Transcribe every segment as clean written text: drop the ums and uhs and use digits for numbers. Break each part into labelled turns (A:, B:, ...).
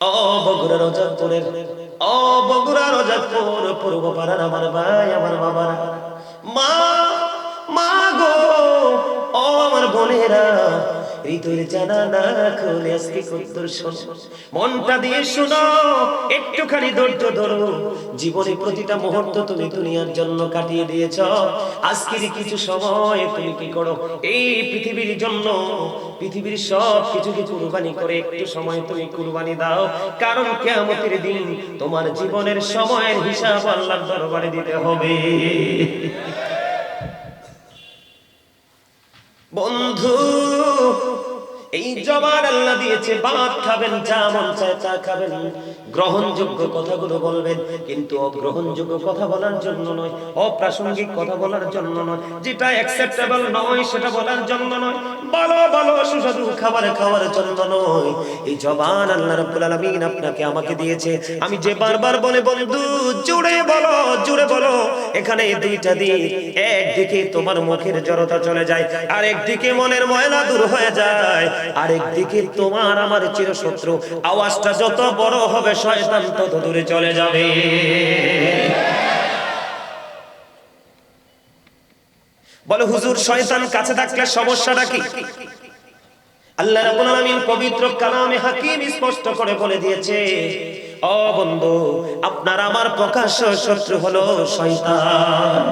A: ও বগুড়া রোজাপুরের, ও বগুড়া রোজাপুর পূর্ব পাড়ার আমার ভাই আমার বাবারা, মা মা গো, ও আমার বোনেরা, হৃদয়ের জানালা খুলে আজকে কদ্দুর শোনো, মনটা দিয়ে শোনো, একটুখানি ধৈর্য ধরো। জীবনে প্রতিটা মুহূর্ত তুমি দুনিয়ার জন্য কাটিয়ে দিয়েছ, আজকের কিছু সময় তুমি কি করো এই পৃথিবীর জন্য, পৃথিবীর সব কিছুকে কুরবানি করে একটু সময় তুমি কুরবানি দাও, কারণ কিয়ামতের দিন তোমার জীবনের সময়ের হিসাব আল্লাহর দরবারে দিতে হবে। বন্ধু, এই জবান আল্লাহ দিয়েছে, ভাত খাবেন, যা মন চায় তা খাবেন, গ্রহণযোগ্য কথাগুলো বলবেন, কিন্তু অগ্রহণযোগ্য কথা বলার জন্য নয়, অপ্রাসঙ্গিক কথা বলার জন্য নয়, যেটা অ্যাকসেপ্টেবল নয় সেটা বলার জন্য নয়, ভালো ভালো সুস্বাদু খাবার খাওয়ার জন্য নয়। এই জবান আল্লাহ রাব্বুল আলামিন আপনাকে আমাকে দিয়েছে। আমি যে বারবার বলে বন্ধু জুড়ে বলো, জুড়ে বলো, এখানে দুইটা দিক, একদিকে তোমার মুখের জড়তা চলে যায়, আর একদিকে মনের ময়লা দূর হয়ে যায়, আরেকদিকে তোমার আমার চিরশত্রু, আওয়াজটা যত বড় হবে শয়তান তত দূরে চলে যাবে। বলে হুজুর শয়তান কাছে থাকলে সমস্যাটা কি? আল্লাহ রাব্বুল আলামিন পবিত্র কালামে হাকিম স্পষ্ট করে বলে দিয়েছে, ও বন্ধু, আপনার আমার প্রকাশ্য শত্রু হলো শয়তান।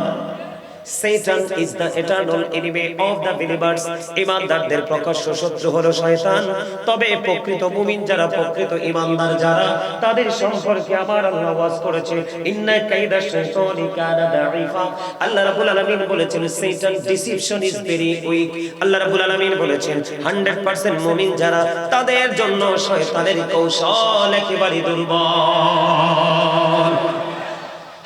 A: Satan is the eternal enemy of the believers. ইমানদারদের প্রকাশ্য শত্রু হলো শয়তান। তবে প্রকৃত মুমিন যারা, প্রকৃত ইমানদার যারা, তাদের সম্পর্কে আমার আল্লাহ ওয়াজ করেছে, ইন্না কাইদা শাইতানি কানা দাঈফা। আল্লাহ রাব্বুল আলামিন বলেছেন Satan deception is very weak। আল্লাহ রাব্বুল আলামিন বলেছেন 100% মুমিন যারা, তাদের জন্য শয়তানের কৌশল একেবারে দুর্বল।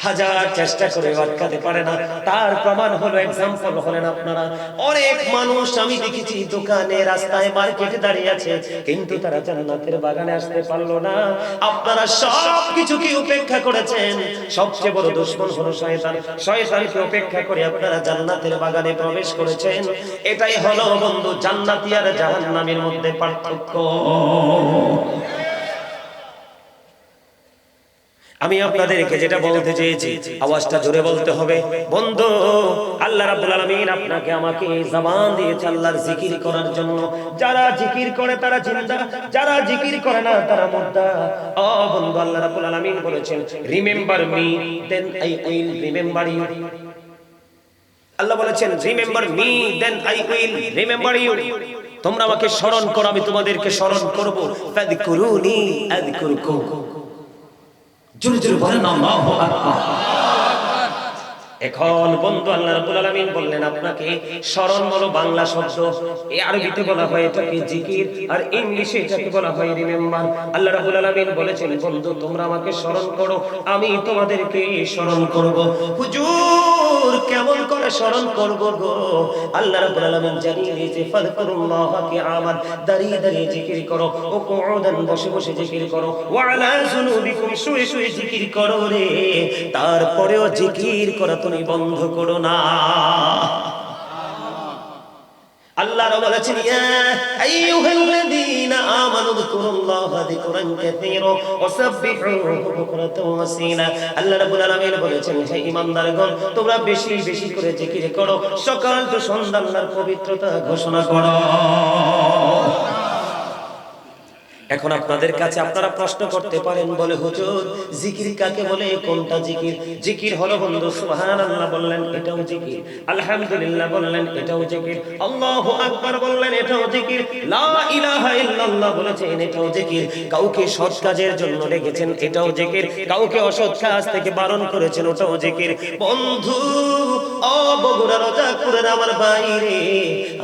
A: হাজার চেষ্টা করে আটকাতে পারে না। তার প্রমাণ হলো, এক্সাম্পল হলেন আপনারা। অনেক মানুষ আমি দেখেছি দোকানে, রাস্তায়, মার্কেটে দাঁড়িয়ে আছে, কিন্তু তারা জান্নাতের বাগানে আসতে পারলো না। আপনারা সব কিছুকে উপেক্ষা করেছেন, সবচেয়ে বড় দুশমন হলো শয়তান। শয়তানকে উপেক্ষা করে আপনারা জান্নাতের বাগানে প্রবেশ করেছেন। এটাই হলো বন্ধু জান্নাতি আর জাহান্নামের মধ্যে পার্থক্য। আমি আপনাদেরকে যেটা বলতে চেয়েছি, আওয়াজটা জোরে বলতে হবে। বন্ধু, আল্লাহ রাব্বুল আলামিন আপনাকে আমাকে জবান দিয়েছে আল্লাহর জিকির করার জন্য। যারা জিকির করে তারা জিন্দা, যারা জিকির করে না তারা মুর্দা। ও বন্ধু, আল্লাহ রাব্বুল আলামিন বলেছেন, remember me then I will remember you. Allah বলেছেন, remember me then I will remember you. তোমরা আমাকে স্মরণ করো, আমি তোমাদেরকে স্মরণ করব। ফাযকুরুনি আযকুরকুম। জোরে জোরে বলেন আল্লাহু আকবার। এখন বন্ধু আল্লাহ রাব্বুল আলামিন বললেন আপনাকে স্মরণ হলো বাংলা শব্দ, এই আরবিতে বলা হয় এটাকে জিকির, আর ইংলিশে এটাকে বলা হয় রিমেম্বার। আল্লাহ রাব্বুল আলামিন বলেছেন, বন্ধু তোমরা আমাকে স্মরণ করো, আমি তোমাদেরকে স্মরণ করব। হুজুর কেমন করে স্মরণ করব গো? আল্লাহ রাব্বুল আলামিন জানিয়ে দিয়েছে, ফাযকুরুল্লাহা কিয়ামান, দাঁড়িয়ে দাঁড়িয়ে জিকির করো, ও কুউদান বসে বসে জিকির করো, ওয়া আলা জুনুবিকুম শুয়ে শুয়ে জিকির করো রে। তারপরেও জিকির করা তুমি বন্ধ করো না। আল্লাহ বলেছেন, ইয়া আইয়ুহাল্লাযীনা আমানু যকুরুল্লাহা যিকরান কাসীরা ওয়াসাব্বিহুহু বুকরাতাও ওয়া আসীলা। আল্লাহ রাব্বুল আলামিন বলেছেন, হে ঈমানদারগণ, তোমরা বেশি বেশি করে জিকির করো, সকাল তো সন্ধ্যা আল্লাহর পবিত্রতা ঘোষণা করো। এখন আপনাদের কাছে আপনারা প্রশ্ন করতে পারেন, বলে হুজুর জিকির কাকে বলে, কোনটা জিকির? জিকির হলো বন্ধু সুবহানাল্লাহ বললেন এটাও জিকির, আলহামদুলিল্লাহ বললেন এটাও জিকির, আল্লাহু আকবার বললেন এটাও জিকির, লা ইলাহা ইল্লাল্লাহ বলেছেন এটাও জিকির, কাউকে সৎ কাজের জন্য ডেকেছেন এটাও জিকির, কাউকে অসৎ কাজ থেকে বারণ করেছেন ওটাও জিকির। বন্ধু ও বগুড়া রোজাপুরের আমার বাইরে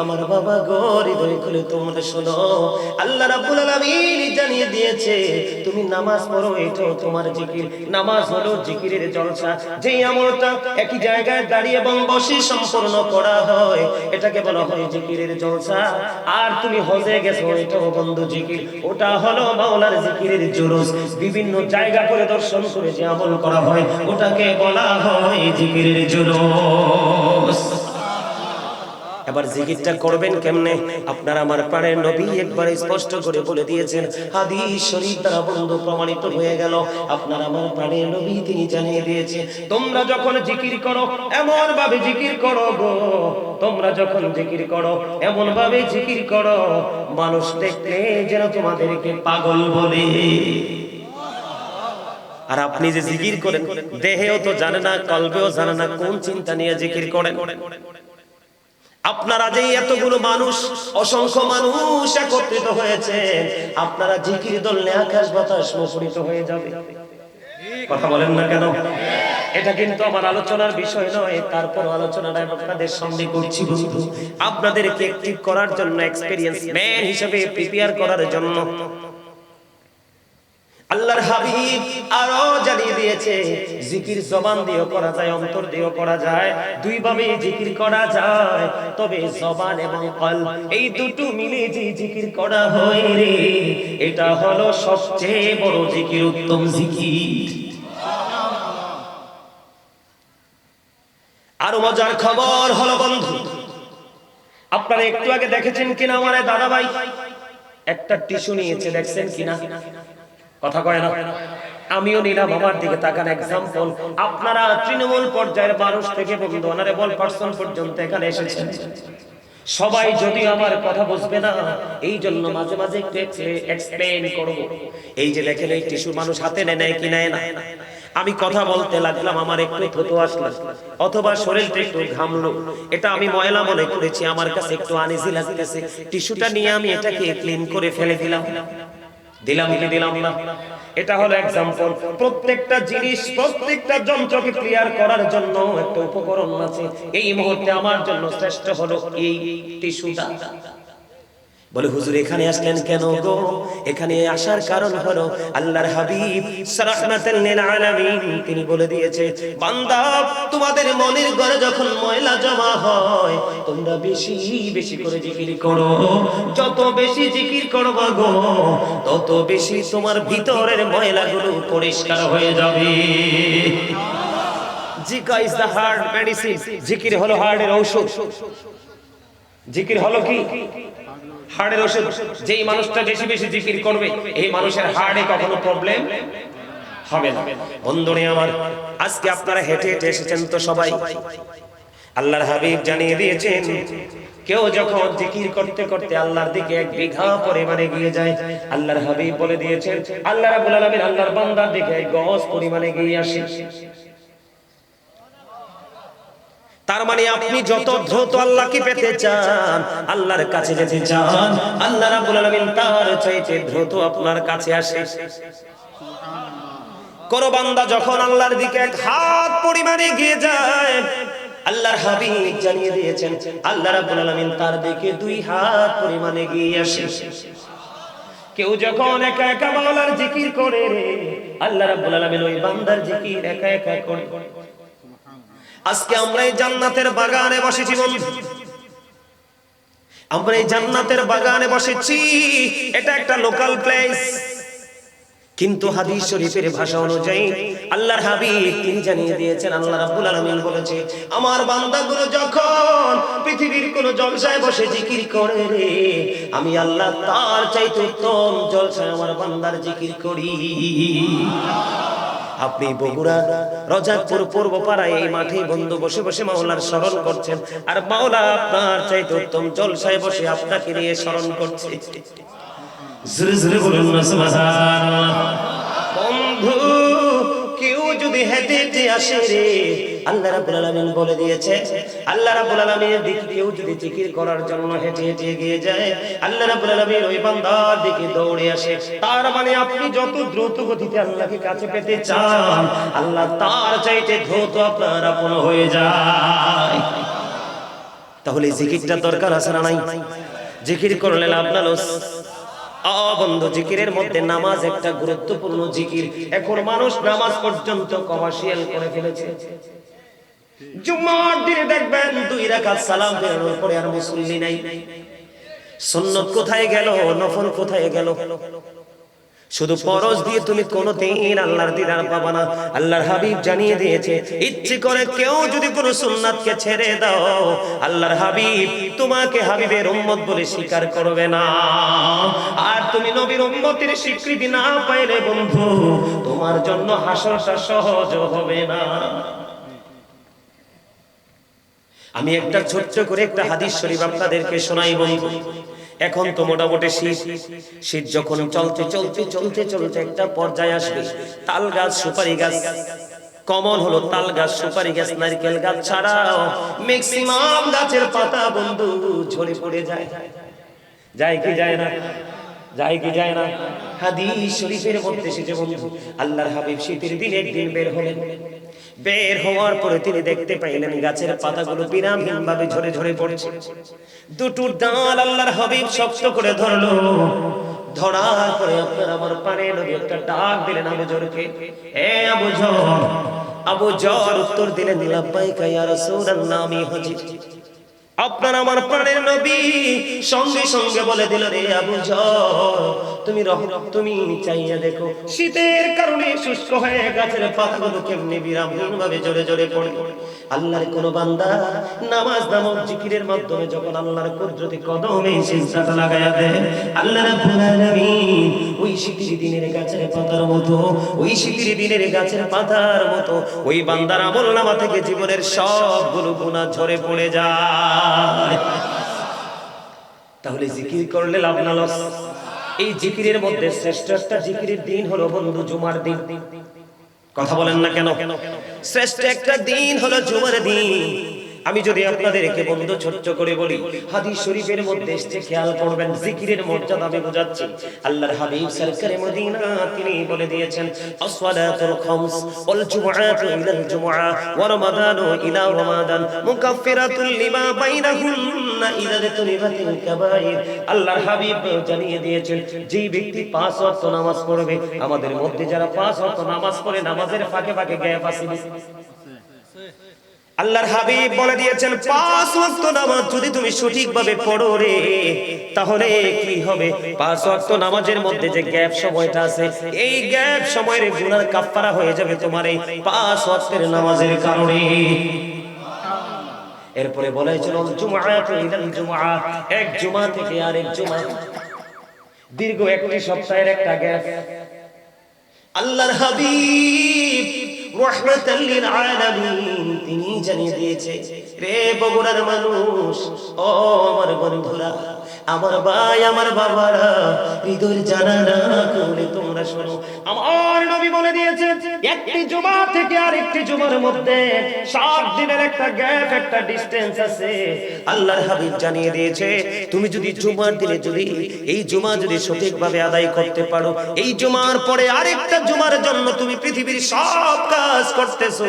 A: আমার বাবা গো, হৃদয় খুলে তোমরা শোনো, আল্লাহ রাব্বুল আলামিন জানিয়ে দিয়েছে তুমি নামাজ পড়ো, এটাও তোমার জিকির। নামাজ হলো জিকিরের জলসা, যে আমলটা একই জায়গায় দাঁড়িয়ে এবং বসে সম্পূর্ণ করা হয় এটাকে বলা হয় জিকিরের জলসা। আর তুমি হজে গেছো, এটাও বন্ধু জিকির, ওটা হলো মাওলার জিকিরের জুলুস। বিভিন্ন জায়গা পরিদর্শন করে যে আমল করা হয় ওটাকে বলা হয় জিকিরের জুলুস। এবার জিকিরটা করবেন কেমনে? আপনারা আমার প্রাণের নবী একবার স্পষ্ট করে বলে দিয়েছেন, হাদিস শরীফ দ্বারা বন্ধু প্রমাণিত হয়ে গেল। আপনারা আমার প্রাণের নবী তিনি জানিয়ে দিয়েছে, তোমরা যখন জিকির করো এমন ভাবে জিকির করো গো, তোমরা যখন জিকির করো এমন ভাবে জিকির করো মানুষ দেখলে যেন তোমাদেরকে পাগল বলে। আর আপনি যে জিকির করেন দেহেও তো জানে না, কলবেও জানে না কোন চিন্তা নিয়ে জিকির করেন। আপনারা যে এতগুলো মানুষ, অসংখ্য মানুষ একত্রিত হয়েছে, আপনারা জিকির ধরলে আকাশ বাতাস মুখরিত হয়ে যাবে। কথা বলেন না কেন? এটা কিন্তু আমার আলোচনার বিষয় নয়, তারপর আলোচনাটা আপনাদের সামনে করছি বন্ধু, আপনাদেরকে অ্যাক্টিভ করার জন্য, এক্সপেরিয়েন্স ম্যান হিসেবে প্রিপেয়ার করার জন্য। আল্লাহর হাবিব আরো জানিয়ে দিয়েছে, জিকির জবান দিয়েও করা যায়, অন্তর দিয়েও করা যায়, দুই ভাবে জিকির করা যায়। তবে জবান এবং কলব এই দুটো মিলে যে জিকির করা হয় রে, এটা হলো সবচেয়ে বড় জিকির, উত্তম জিকির। আরো মজার খবর হলো বন্ধু, আপনারা একটু আগে দেখেছেন কিনা আমার দাদা ভাই একটা টিস্যু নিয়েছে, দেখছেন কিনা? কথা কয় না? আমিও নিলাম, আমার দিকে তাকান। এক্সাম্পল, আপনারা তৃণমূল পর্যায়ের মানুষ থেকে বন্ধু অনারেবল পারসন পর্যন্ত এখানে এসেছেন। সবাই যদি আমার কথা বুঝবে না, এই জন্য মাঝে মাঝে একটু এক্সপ্লেইন করব। এই যে দেখেন এই টিস্যু মানুষ হাতে নেয় কি নেয় না, আমি কথা বলতে লাগলাম, আমার একটু থুতু আসলো অথবা শরীরটা একটু ঘামলো, এটা আমি ময়লা মনে করেছি, আমার কাছে একটু আনইজি লাগতেছে, টিস্যুটা নিয়ে আমি এটাকে ক্লিন করে ফেলে দিলাম। দিলাম কি দিলাম না? এটা হলো এক্সাম্পল। প্রত্যেকটা জিনিস, প্রত্যেকটা যন্ত্রকে ক্লিয়ার করার জন্য একটা উপকরণ আছে। এই মুহূর্তে আমার জন্য শ্রেষ্ঠ হলো এই টিস্যুটা। বলে হুজুর এখানে আসলেন কেন গো? এখানে আসার কারণ হলো আল্লাহর হাবিব রাহমাতাল লিল আলামিন তিনি বলে দিয়েছে, বান্দা তোমাদের মনের ঘরে যখন ময়লা জমা হয়, তোমরা বেশি বেশি করে জিকির করো। যত বেশি জিকির করবা গো, তত বেশি তোমার ভিতরের ময়লাগুলো পরিষ্কার হয়ে যাবে। জিকির ইজ দ্য হার্ট মেডিসিন। জিকির হলো হার্টের ঔষধ। জিকির হলো কি? হার্টের ওষুধ। যেই মানুষটা বেশি বেশি জিকির করবে, এই মানুষের হার্টে কখনো প্রবলেম হবে না। বন্ধুরে আমার, আজকে আপনারা হেঁটে হেঁটে এসেছেন তো সবাই, আল্লাহর হাবিব জানিয়ে দিয়েছেন, কেউ যখন জিকির করতে করতে আল্লাহর দিকে 1 বিঘা পরিমাণে গিয়ে যায়, আল্লাহর হাবিব বলে দিয়েছেন আল্লাহ রাব্বুল আলামিন আল্লাহর বান্দার দিকে 1 গজ পরিমাণে গিয়ে আসে। তার মানে আপনি যত দ্রুত আল্লাহকে পেতে চান, আল্লাহর কাছে যেতে চান, আল্লাহ রাব্বুল আলামিন তার চাইতে দ্রুত আপনার কাছে আসে। কোন বান্দা যখন আল্লাহর দিকে 1 হাত পরিমাণে এগিয়ে যায়, আল্লাহর হাবিব জানিয়ে দিয়েছেন আল্লাহ রাব্বুল আলামিন তার দিকে 2 হাত পরিমাণে এগিয়ে আসে। কেউ যখন একা একা মাওলার জিকির করে রে, আল্লাহ রাব্বুল আলামিন ওই বান্দার জিকির একা একা করে। আজকে আমরা এই জান্নাতের বাগানে বসেছি বন্ধু, আমরা এই জান্নাতের বাগানে বসেছি, এটা একটা লোকাল প্লেস, কিন্তু হাদিস শরীফের ভাষা অনুযায়ী আল্লাহর হাবিব তিনি জানিয়ে দিয়েছেন, আল্লাহ রাব্বুল আলামিন বলেছে, আমার বান্দাগুলো যখন পৃথিবীর কোন জলসায় বসে জিকির করে রে, আমি আল্লাহ তার চাইতে উত্তম জলসায় আমার বান্দার জিকির করি। আপনি বগুড়া রজাকপুর পূর্বপাড়ায় এই মাঠে বন্ধু বসে বসে মাওলার স্মরণ করছেন, আর মাওলা আপনার চাইতে উত্তম জলসায় বসে আপনাকে নিয়ে স্মরণ করছে। জোরে জোরে বলুন না সুবহানাল্লাহ। বন্ধু কেউ যদি হেঁটে হেঁটে আসে রে, আল্লাহ রাব্বুল আলামিন বলে দিয়েছে, আল্লাহ রাব্বুল আলামিনের দিকে কেউ যদি জিকির করার জন্য হেঁটে হেঁটে এগিয়ে যায়, আল্লাহ রাব্বুল আলামিন ওই বান্দার দিকে দৌড়ে আসে। তার মানে আপনি যত দ্রুত গতিতে আল্লাহকে কাছে পেতে চান, আল্লাহ তার চাইতে দ্রুত আপনার আপন হয়ে যায়। তাহলে জিকিরটা দরকার আছে না নাই? জিকির করলে লাভ না লস? বন্ধু জিকিরের মধ্যে নামাজ একটা গুরুত্বপূর্ণ জিকির। এখন মানুষ নামাজ পর্যন্ত কমার্শিয়াল করে ফেলেছে। জুমার দিনে দেখবেন 2 রাকাত সালাম ফেরানোর পরে আর মুসল্লি নাই। সুন্নাত কোথায় গেল? নফল কোথায় গেল? শুধু পরশ দিয়ে তুমি কোনোদিন আল্লাহর দিদার পাবা না। আল্লাহর হাবিব জানিয়ে দিয়েছে, ইচ্ছে করে কেউ যদি কোনো সুন্নাতকে ছেড়ে দাও, আল্লাহর হাবিব তোমাকে হাবিবের উম্মত বলে স্বীকার করবে না। আর তুমি নবীর উম্মতের স্বীকৃতি না পাইলে বন্ধু, তোমার জন্য হাসরটা সহজ হবে না। আমি একটা ছোট্ট করে একটা হাদিস শরীফ আপনাদেরকে শোনাই বন্ধু। এখন তো মোটামুটি শীত যখন চলতে চলতে চলতে চলতে একটা পর্যায়ে আসবে, তাল গাছ সুপারি গাছ কমন হলো, তাল গাছ সুপারি গাছ নারকেল গাছ ছাড়াও ম্যাক্সিমাম গাছের পাতা বন্ধু ঝরে পড়ে যায়। যায় কি যায় না? যায় কি যায় না? হাদিস শরীফের মধ্যে এসেছে বন্ধু, আল্লাহর হাবিব শীতের দিন একদিন বের হলেন। বের হওয়ার পরে তিনি দেখতে পাইলেন গাছের পাতাগুলো বিরামহীন ভাবে ঝরে ঝরে পড়ছে। দুটো ডাল আল্লাহর হাবিব শক্ত করে ধরলো। ধরার পরে আপনার আমার পানে নবী একটা ডাক দিলেন, আবু জরকে, এ আবু জর। আবু জর উত্তর দিলেন, লাব্বাইকা ইয়া রাসূলুল্লাহ, আমি হাজির। আপনার আমার প্রাণের নবী সঙ্গে সঙ্গে বলে দিল, রে আবু জর, তুমি চাইয়া দেখো, শীতের কারণে শুষ্ক হয়ে গাছের পাতাগুলো কেমনে বিরামহীন ভাবে জোরে জোরে পড়ে। আল্লাহর কোন বান্দা নামাজ নামক জিকিরের মাধ্যমে যখন আল্লাহর কুদরতি কদমে সিজদাটা লাগায়া দেয়, আল্লাহ রাব্বুল আলামিন ওই শীতের দিনের গাছের পাতার মতো, ওই শীতের দিনের গাছের পাতার মতো ওই বান্দার আমলনামা থেকে জীবনের সবগুলো গুনাহ ঝরে পড়ে যায়। তাহলে জিকির করলে লাভ না লস? এই জিকিরের মধ্যে শ্রেষ্ঠ একটা জিকিরের দিন হলো বন্ধু জুমার দিন। কথা বলেন না কেন? শ্রেষ্ঠ একটা দিন হলো জুমার দিন। আমি যদি আপনাদেরকে বন্ধু ছোট্ট করে বলি, হাদিস শরীফের মধ্যে এসেছে, খেয়াল করবেন, জিকিরের মর্যাদা আমি বোঝাচ্ছি। আল্লাহর হাবিব সরকারে মদিনা তিনি বলে দিয়েছেন, আসসালাতুল খামস ওয়াল জুমআতু ইলাল জুমআ ওয়া রমাদানু ইলা রমাদান মুকাফফিরাতুল লিমা বাইনাহুন্না ইযা তুনিবাতিল কাবাইর। আল্লাহর হাবিব জানিয়ে দিয়েছেন, যে ব্যক্তি 5 ওয়াক্ত নামাজ পড়বে, আমাদের মধ্যে যারা 5 ওয়াক্ত নামাজ পড়ে নামাজের ফাঁকে ফাঁকে গ্যাপ আছে, আল্লাহর হাবিব বলে দিয়েছেন, 5 ওয়াক্ত নামাজ যদি তুমি সঠিকভাবে পড়ো রে, তাহলে কি হবে? 5 ওয়াক্ত নামাজের মধ্যে যে গ্যাপ সময়টা আছে, এই গ্যাপ সময়ের গুনাহ কাফারা হয়ে যাবে তোমার এই 5 ওয়াক্তের নামাজের কারণে। এরপরে বলা হয়েছিল, জুমআতু ইলাল জুমআ, এক জুমা থেকে আরেক জুমা, দীর্ঘ একটি সপ্তাহের একটা গ্যাপ। আল্লাহর হাবিব রাহমাতাল লিল আলামিন তিনি জানিয়ে দিয়েছে, রে বগুড়ার মানুষ, ও আমার বন্ধুরা, আমার ভাই, আমার বাবারা, হৃদয়ের জানালা খুলে তোমরা শোনো। আমার নবী বলে দিয়েছে, একটি জুমা থেকে আরেকটি জুমার মধ্যে 7 দিনের একটা গ্যাপ, একটা ডিসটেন্স আছে। আল্লাহর হাবিব জানিয়ে দিয়েছে, তুমি যদি জুমার দিনে যদি এই জুমা যদি সঠিকভাবে আদায় করতে পারো, এই জুমার পরে আরেকটা জুমার জন্য তুমি পৃথিবীর সব কাজ করতেছো,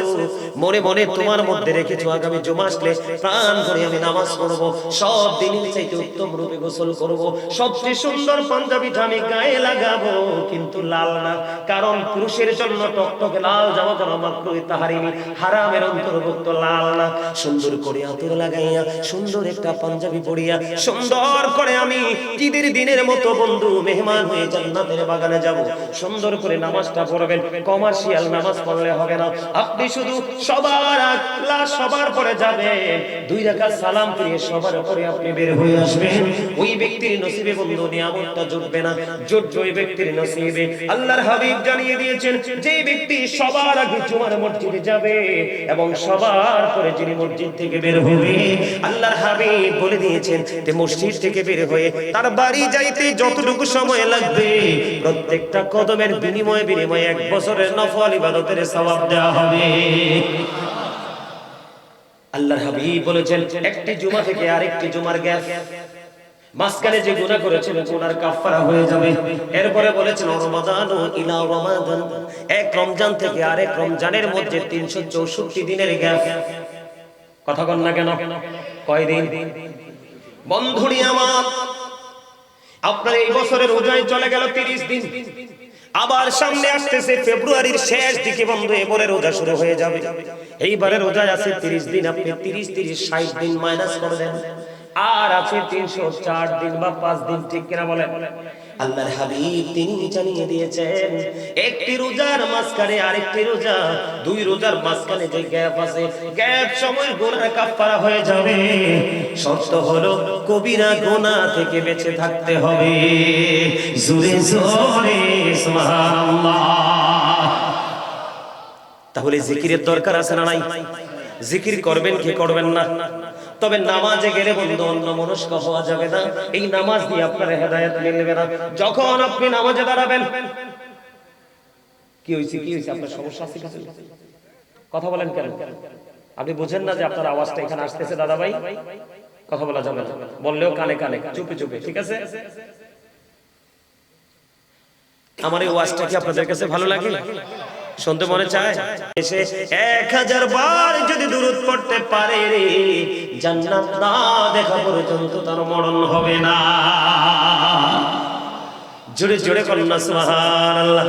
A: মনে মনে তোমার মধ্যে রেখেছো আগামী জুমা আসলে প্রাণ করে আমি নামাজ পড়বো, সব দিনের চাইতে উত্তম রূপে গোসল করব, সবচেয়ে সুন্দর পাঞ্জাবিটা আমি গায়ে লাগাবো, কিন্তু লাল না, কারণ পুরুষের জন্য টকটকে লাল জামা পরা মাকরুহ তাহরিমি, হারামের অন্তর্ভুক্ত লাল না। সুন্দর করে আতর লাগাইয়া, সুন্দর একটা পাঞ্জাবি পরিয়া, সুন্দর করে আমি ঈদের দিনের মতো বন্ধু মেহমান হয়ে জান্নাতের বাগানে যাব। সুন্দর করে নামাজটা পড়বেন, কমার্শিয়াল নামাজ পড়লে হবে না। আপনি শুধু সবার পরে যাবেন, 2 রাকাত সালাম ফিরিয়ে সবার পরে আপনি বের হয়ে আসবেন। ওই ব্যক্তির নসিবে বন্ধু নিয়ামতটা জুটবে না, জুটবে ওই ব্যক্তির নসিবে। আল্লাহর হাবিব জানিয়ে দিয়েছেন, যে ব্যক্তি সবার আগে জুমার মসজিদে যাবে এবং সবার পরে যিনি মসজিদ থেকে বের হবে, আল্লাহর হাবিব বলে দিয়েছেন যে মসজিদ থেকে বের হয়ে তার বাড়ি যাইতে যতটুকু সময় লাগবে, প্রত্যেকটা কদমের বিনিময়ে 1 বছরের নফল ইবাদতের সওয়াব দেওয়া হবে। আল্লাহর হাবিব বলেছেন, একটি জুমা থেকে আরেকটি জুমার গ্যাপ, মাঝখানে যে গুনাহ করেছেন গুনার কাফারা হয়ে যাবে। এরপরে বলেছেন, রমাদানু ইলা রমাদান, এক রমজান থেকে আরেক রমজানের মধ্যে 364 দিনের গ্যাপ। কথা কন না কেন? কয় দিন? বন্ধুরি আমার, আপনার এই বছরের রোজায় চলে গেল 30 দিন, আবার সামনে আসতেছে ফেব্রুয়ারির শেষ দিকে বন্ধু এবারে রোজা শুরু হয়ে যাবে। এইবারে রোজায় আছে 30 দিন, আপনি 30 60 দিন মাইনাস করে দেন, আর আছে 304 দিন বা 5 দিন, ঠিক কিনা বলেন? আল্লাহর হাবিব তিনি জানিয়ে দিয়েছেন একটি রোজার মাঝখানে আরেকটি রোজা, দুই রোজার মাঝখানে যে গ্যাপ আছে, গ্যাপ সময় গুনাহ কাফারা হয়ে যাবে। শর্ত হলো কবিরা গুনাহ থেকে বেঁচে থাকতে হবে। জোরে জোরে সুবহানাল্লাহ। তাহলে জিকিরের দরকার আছে না নাই? জিকির করবেন কি করবেন না? তবে নামাজে গেলে বন্ধু অন্য মনস্ক হওয়া যাবে না। এই নামাজ দিয়ে আপনার হেদায়েত মিলবে না। যখন আপনি নামাজে দাঁড়াবেন, কি হইছে আপনার সমস্যা আছে কিছু? কথা বলেন কেন? আপনি বুঝেন না যে আপনার আওয়াজটা এখানে আসতেছে? দাদা ভাই কথা বলা যাবে না, বললেও কানে কানে চুপে চুপে, ঠিক আছে? আমার এই ওয়াজটা কি আপনাদের কাছে ভালো লাগে? শুনতে মনে চায়? এসে 1000 বার যদি দুরূদ পড়তে পারে রে, জান্নাত না দেখা পর্যন্ত তার মরণ হবে না। জোরে জোরে বলুন না সুবহানাল্লাহ।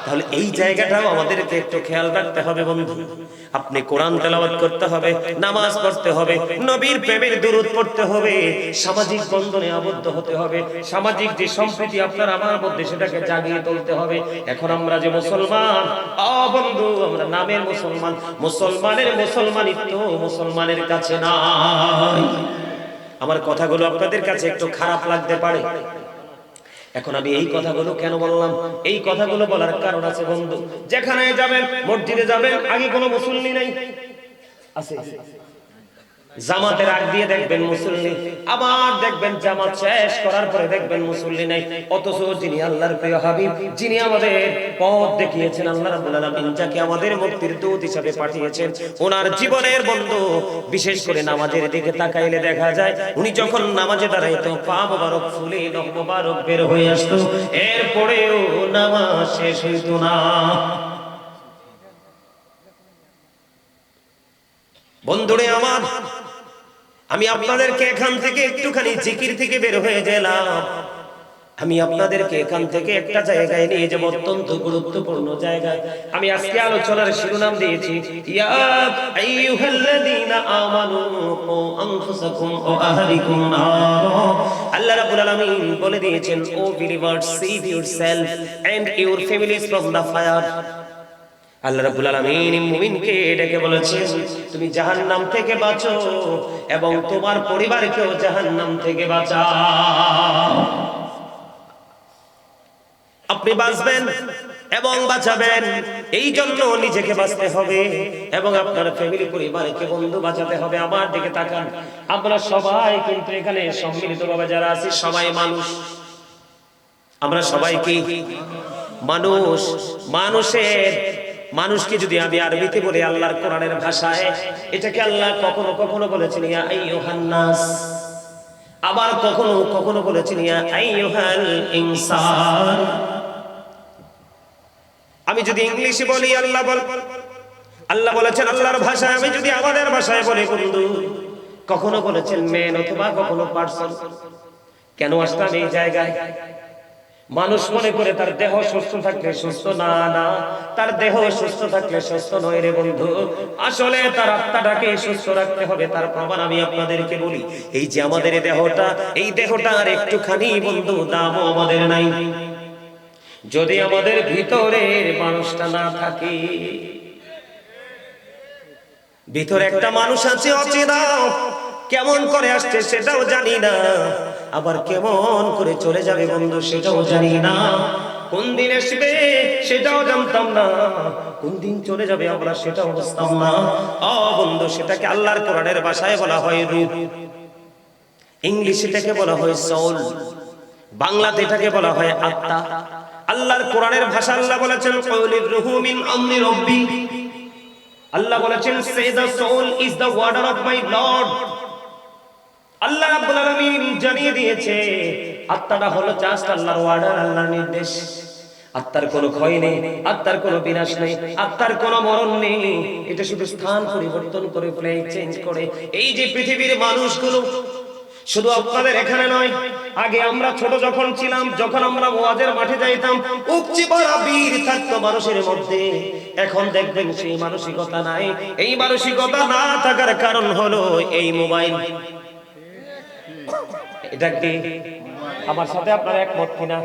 A: তাহলে এই জায়গাটাও আমাদেরকে একটু খেয়াল রাখতে হবে বন্ধু। আপনি কোরআন তেলাওয়াত করতে হবে, নামাজ পড়তে হবে, নবীর প্রেমের দুরূদ পড়তে হবে, সামাজিক বন্ধনে আবদ্ধ হতে হবে, সামাজিক যে সম্প্রীতি আপনার আমার মধ্যে সেটাকে জাগিয়ে তুলতে হবে। এখন আমরা যে মুসলমান, বন্ধু আমরা নামের মুসলমান, মুসলমানের মুসলমানিত্ব মুসলমানের কাছে নাই। আমার কথাগুলো আপনাদের কাছে একটু খারাপ লাগতে পারে। এখন আমি এই কথাগুলো কেন বললাম? এই কথাগুলো বলার কারণ আছে বন্ধু। যেখানে যাবেন, মসজিদে যাবেন, আগে কোনো মুসল্লি নাই, আছে জামাতের আগ দিয়ে দেখবেন মুসল্লি, আবার দেখবেন জামাত শেষ করার পরে দেখবেন মুসল্লি নাই। অথচ যিনি আল্লাহর প্রিয় হাবিব, যিনি আমাদের পথ দেখিয়েছেন, আল্লাহ রাব্বুল আলামিন যাকে আমাদের মুক্তির দূত হিসেবে পাঠিয়েছেন, ওনার জীবনের বন্ধু বিশেষ করে নামাজের দিকে তাকাইলে দেখা যায় উনি যখন নামাজে দাঁড়াইতো পা মোবারক ফুলে নখ মোবারক বের হয়ে আসতো, এরপরেও নামাজ শেষ হইতো না। বন্ধুরে আমার, আমি আপনাদেরকে এখান থেকে একটুখানি জিকির থেকে বের হয়ে গেলাম। আমি আপনাদেরকে এখান থেকে একটা জায়গায় নিয়ে যাব, অত্যন্ত গুরুত্বপূর্ণ জায়গায়। আমি আজকে আলোচনার শিরোনাম দিয়েছি ইয়া আইয়ুহাল্লাযীনা আমানু কু আনফুসাকুম ওয়া আহলিকুম নার। আল্লাহ রাব্বুল আলামিন বলে দিয়েছেন, O believers, save yourself and your families from the fire. Allah রাব্বুল আলামিন মুমিনকে ডেকে বলেছেন, তুমি জাহান্নাম থেকে বাঁচো এবং তোমার পরিবারকেও জাহান্নাম থেকে বাঁচাও। আপনি বাঁচবেন এবং বাঁচাবেন, এই জন্য নিজেকে বাঁচতে হবে এবং আপনার ফ্যামিলি পরিবারকে বন্ধু বাঁচাতে হবে। আমার দিকে তাকান, আমরা সবাই কিন্তু এখানে সম্মিলিতভাবে যারা আছি সবাই মানুষ। আমরা সবাই কি মানুষ? মানুষকে যদি আমি আরবিতে বলি আল্লাহর কোরআনের ভাষায়, এটাকে আল্লাহ কখনো কখনো বলেছেন ইয়া আইয়ুহান নাস, আবার কখনো কখনো বলেছেন ইয়া আইয়ুহাল ইনসান। আমি যদি ইংলিশে বলি আল্লাহ বলেছেন আল্লাহর ভাষায়, আমি যদি আমাদের ভাষায় বলি বন্ধু, কখনো বলেছেন ম্যান অথবা কখনো পারসন। কেন আসলাম এই জায়গায়? মানুষ মনে করে তার দেহ সুস্থ থাকলে সুস্থ, না না, তার দেহ সুস্থ থাকলে সুস্থ নয় রে বন্ধু। আসলে তার আত্মাটাকে সুস্থ রাখতে হবে। তার প্রমাণ আমি আপনাদেরকে বলি, এই যে আমাদের দেহটা, এই দেহটার একটুখানি বন্ধু দামও আমাদের নাই যদি আমাদের ভিতরের মানুষটা না থাকে। ভিতরে একটা মানুষ আছে অচেনা, কেমন করে আসছে সেটাও জানি না, আবার কেমন করে চলে যাবে বন্ধু সেটাও জানি না। কোন দিন আসবে সেটাও জানতাম না, কোন দিন চলে যাবে আমরা সেটাও বুঝতাম না। বন্ধু, সেটাকে আল্লাহর কোরআনের ভাষায় বলা হয় রূহ, ইংলিশে এটাকে বলা হয় সোল, বাংলাতে এটাকে বলা হয় আত্মা। আল্লাহর কোরআনের ভাষা আল্লাহ বলেছেন কাউলির রূহু মিন আমরি রাব্বি। আল্লাহ বলেছেন say the soul is the warder of my lord. Allah রাব্বুল আলামিন জানিয়ে দিয়েছে আত্মাটা হলো জাস্ট আল্লাহর ওয়ার্ডার, আল্লাহর নির্দেশ। আত্মার কোনো ক্ষয় নেই, আত্মার কোনো বিনাশ নেই, আত্মার কোনো মরণ নেই। এটা শুধু স্থান পরিবর্তন করে, প্লেস চেঞ্জ করে। এই যে পৃথিবীর মানুষগুলো, শুধু আপনাদের এখানে নয়, আগে আমরা ছোট যখন ছিলাম, যখন আমরা ওয়াজের মাঠে যাইতাম, উপচি পড়া বীর থাকতো মানুষের মধ্যে। এখন দেখবেন সেই মানসিকতা নাই। এই মানসিকতা না থাকার কারণ হলো এই মোবাইল। এটা কি আমার সাথে আপনারা একমত কিনা?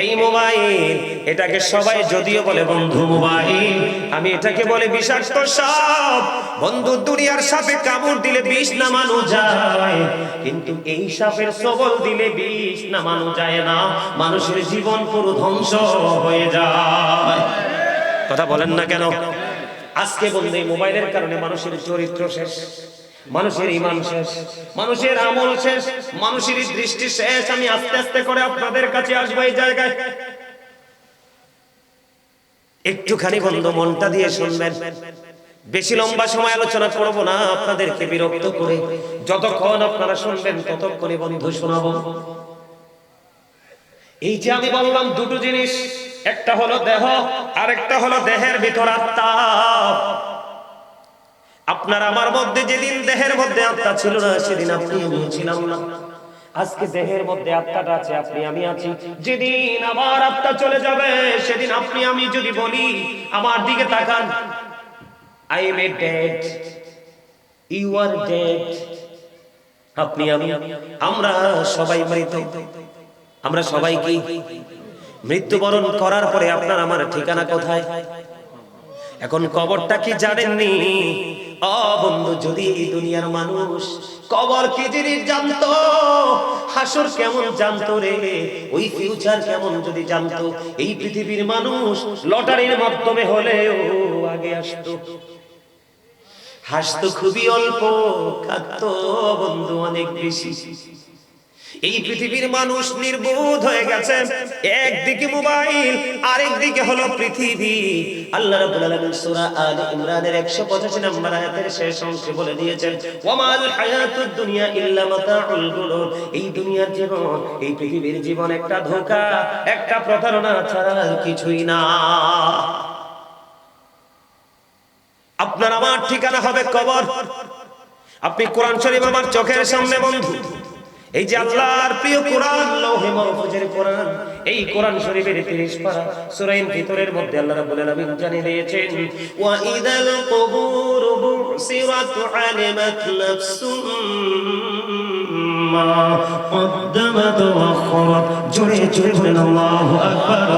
A: এই মোবাইল, এটাকে সবাই যদিও বলে বন্ধু মোবাইল, আমি এটাকে বলে বিষাক্ত সাপ। বন্ধু, দুনিয়ার সাপে কামড় দিলে বিষ নামানো যায়, কিন্তু এই সাপের সবল দিলে বিষ নামানো যায় না, মানুষের জীবন পুরো ধ্বংস হয়ে যায়। কথা বলেন না কেন? আজকে বন্ধু, এই মোবাইলের কারণে মানুষের চরিত্র শেষ, মানুষের ঈমান শেষ, মানুষের আমল শেষ, মানুষের দৃষ্টি শেষ। আমি আস্তে আস্তে করে আপনাদের কাছে আসবো এই জায়গায়। একটুখানি বন্ধু মনটা দিয়ে শুনবেন, বেশি লম্বা সময় আলোচনা করব না, আপনাদেরকে বিরক্ত করে। যতক্ষণ আপনারা শুনবেন ততক্ষণই বন্ধু শোনাবো। এই যে আমি বললাম দুটো জিনিস, একটা হলো দেহ, আরেকটা হলো দেহের ভিতর আত্মা। আপনার আমার মধ্যে যেদিন দেহের মধ্যে আত্মা ছিল না, সেদিন আপনি আমি ছিলাম না। আজকে দেহের মধ্যে আত্মাটা আছে, আপনি আমি আছি। যেদিন আমার আত্মা চলে যাবে, সেদিন আপনি আমি যদি বলি, আমার দিকে তাকান, I am a dead, you are dead. আপনি আমি, আমরা সবাই মৃত। আমরা সবাই কি মৃত্যুবরণ করার পরে আপনার আমার ঠিকানা কোথায়? এখন কবরটা কি জানেননি? বন্ধু, যদি এই দুনিয়ার মানুষ কবর কি জিনিস জানতো, হাসর কেমন জানতো রে, ওই ফিউচার কেমন যদি জানতো, এই পৃথিবীর মানুষ লটারির মাধ্যমে হলেও আগে আসতো। হাসতো খুবই অল্প, কাঁদতো বন্ধু অনেক বেশি। এই পৃথিবীর মানুষ নির্বোধ হয়ে গেছে। একদিকে মোবাইল, আরেকদিকে হলো পৃথিবী। আল্লাহ রাব্বুল আলামিন সূরা আলে ইমরানের 185 নম্বর আয়াতের শেষ অংশে বলে দিয়েছেন, ওয়ামাল হায়াতুদ দুনিয়া ইল্লা মাতাউল গুরুর। এই দুনিয়ার জীবন, এই পৃথিবীর জীবন একটা ধোঁকা, একটা প্রতারণা ছাড়া কিছুই না। আপনার আমার ঠিকানা হবে কবর। আপনি কোরআন শরীফ আমার চোখের সামনে বন্ধু, এই যে আল্লাহর প্রিয় কোরআন, লৌহে মাহফুজের কোরআন, এই কোরআন শরীফের 30 পারা সূরা ইনফিতরের মধ্যে আল্লাহ রাব্বুল আলামিন জানিয়ে দিয়েছেন, ওয়া ইদাল কুবুর বুসিরাত আলিমাত নাফসুম মা কদ্দামাত ওয়া আখরাত। জোরে জোরে বলেন আল্লাহু আকবার,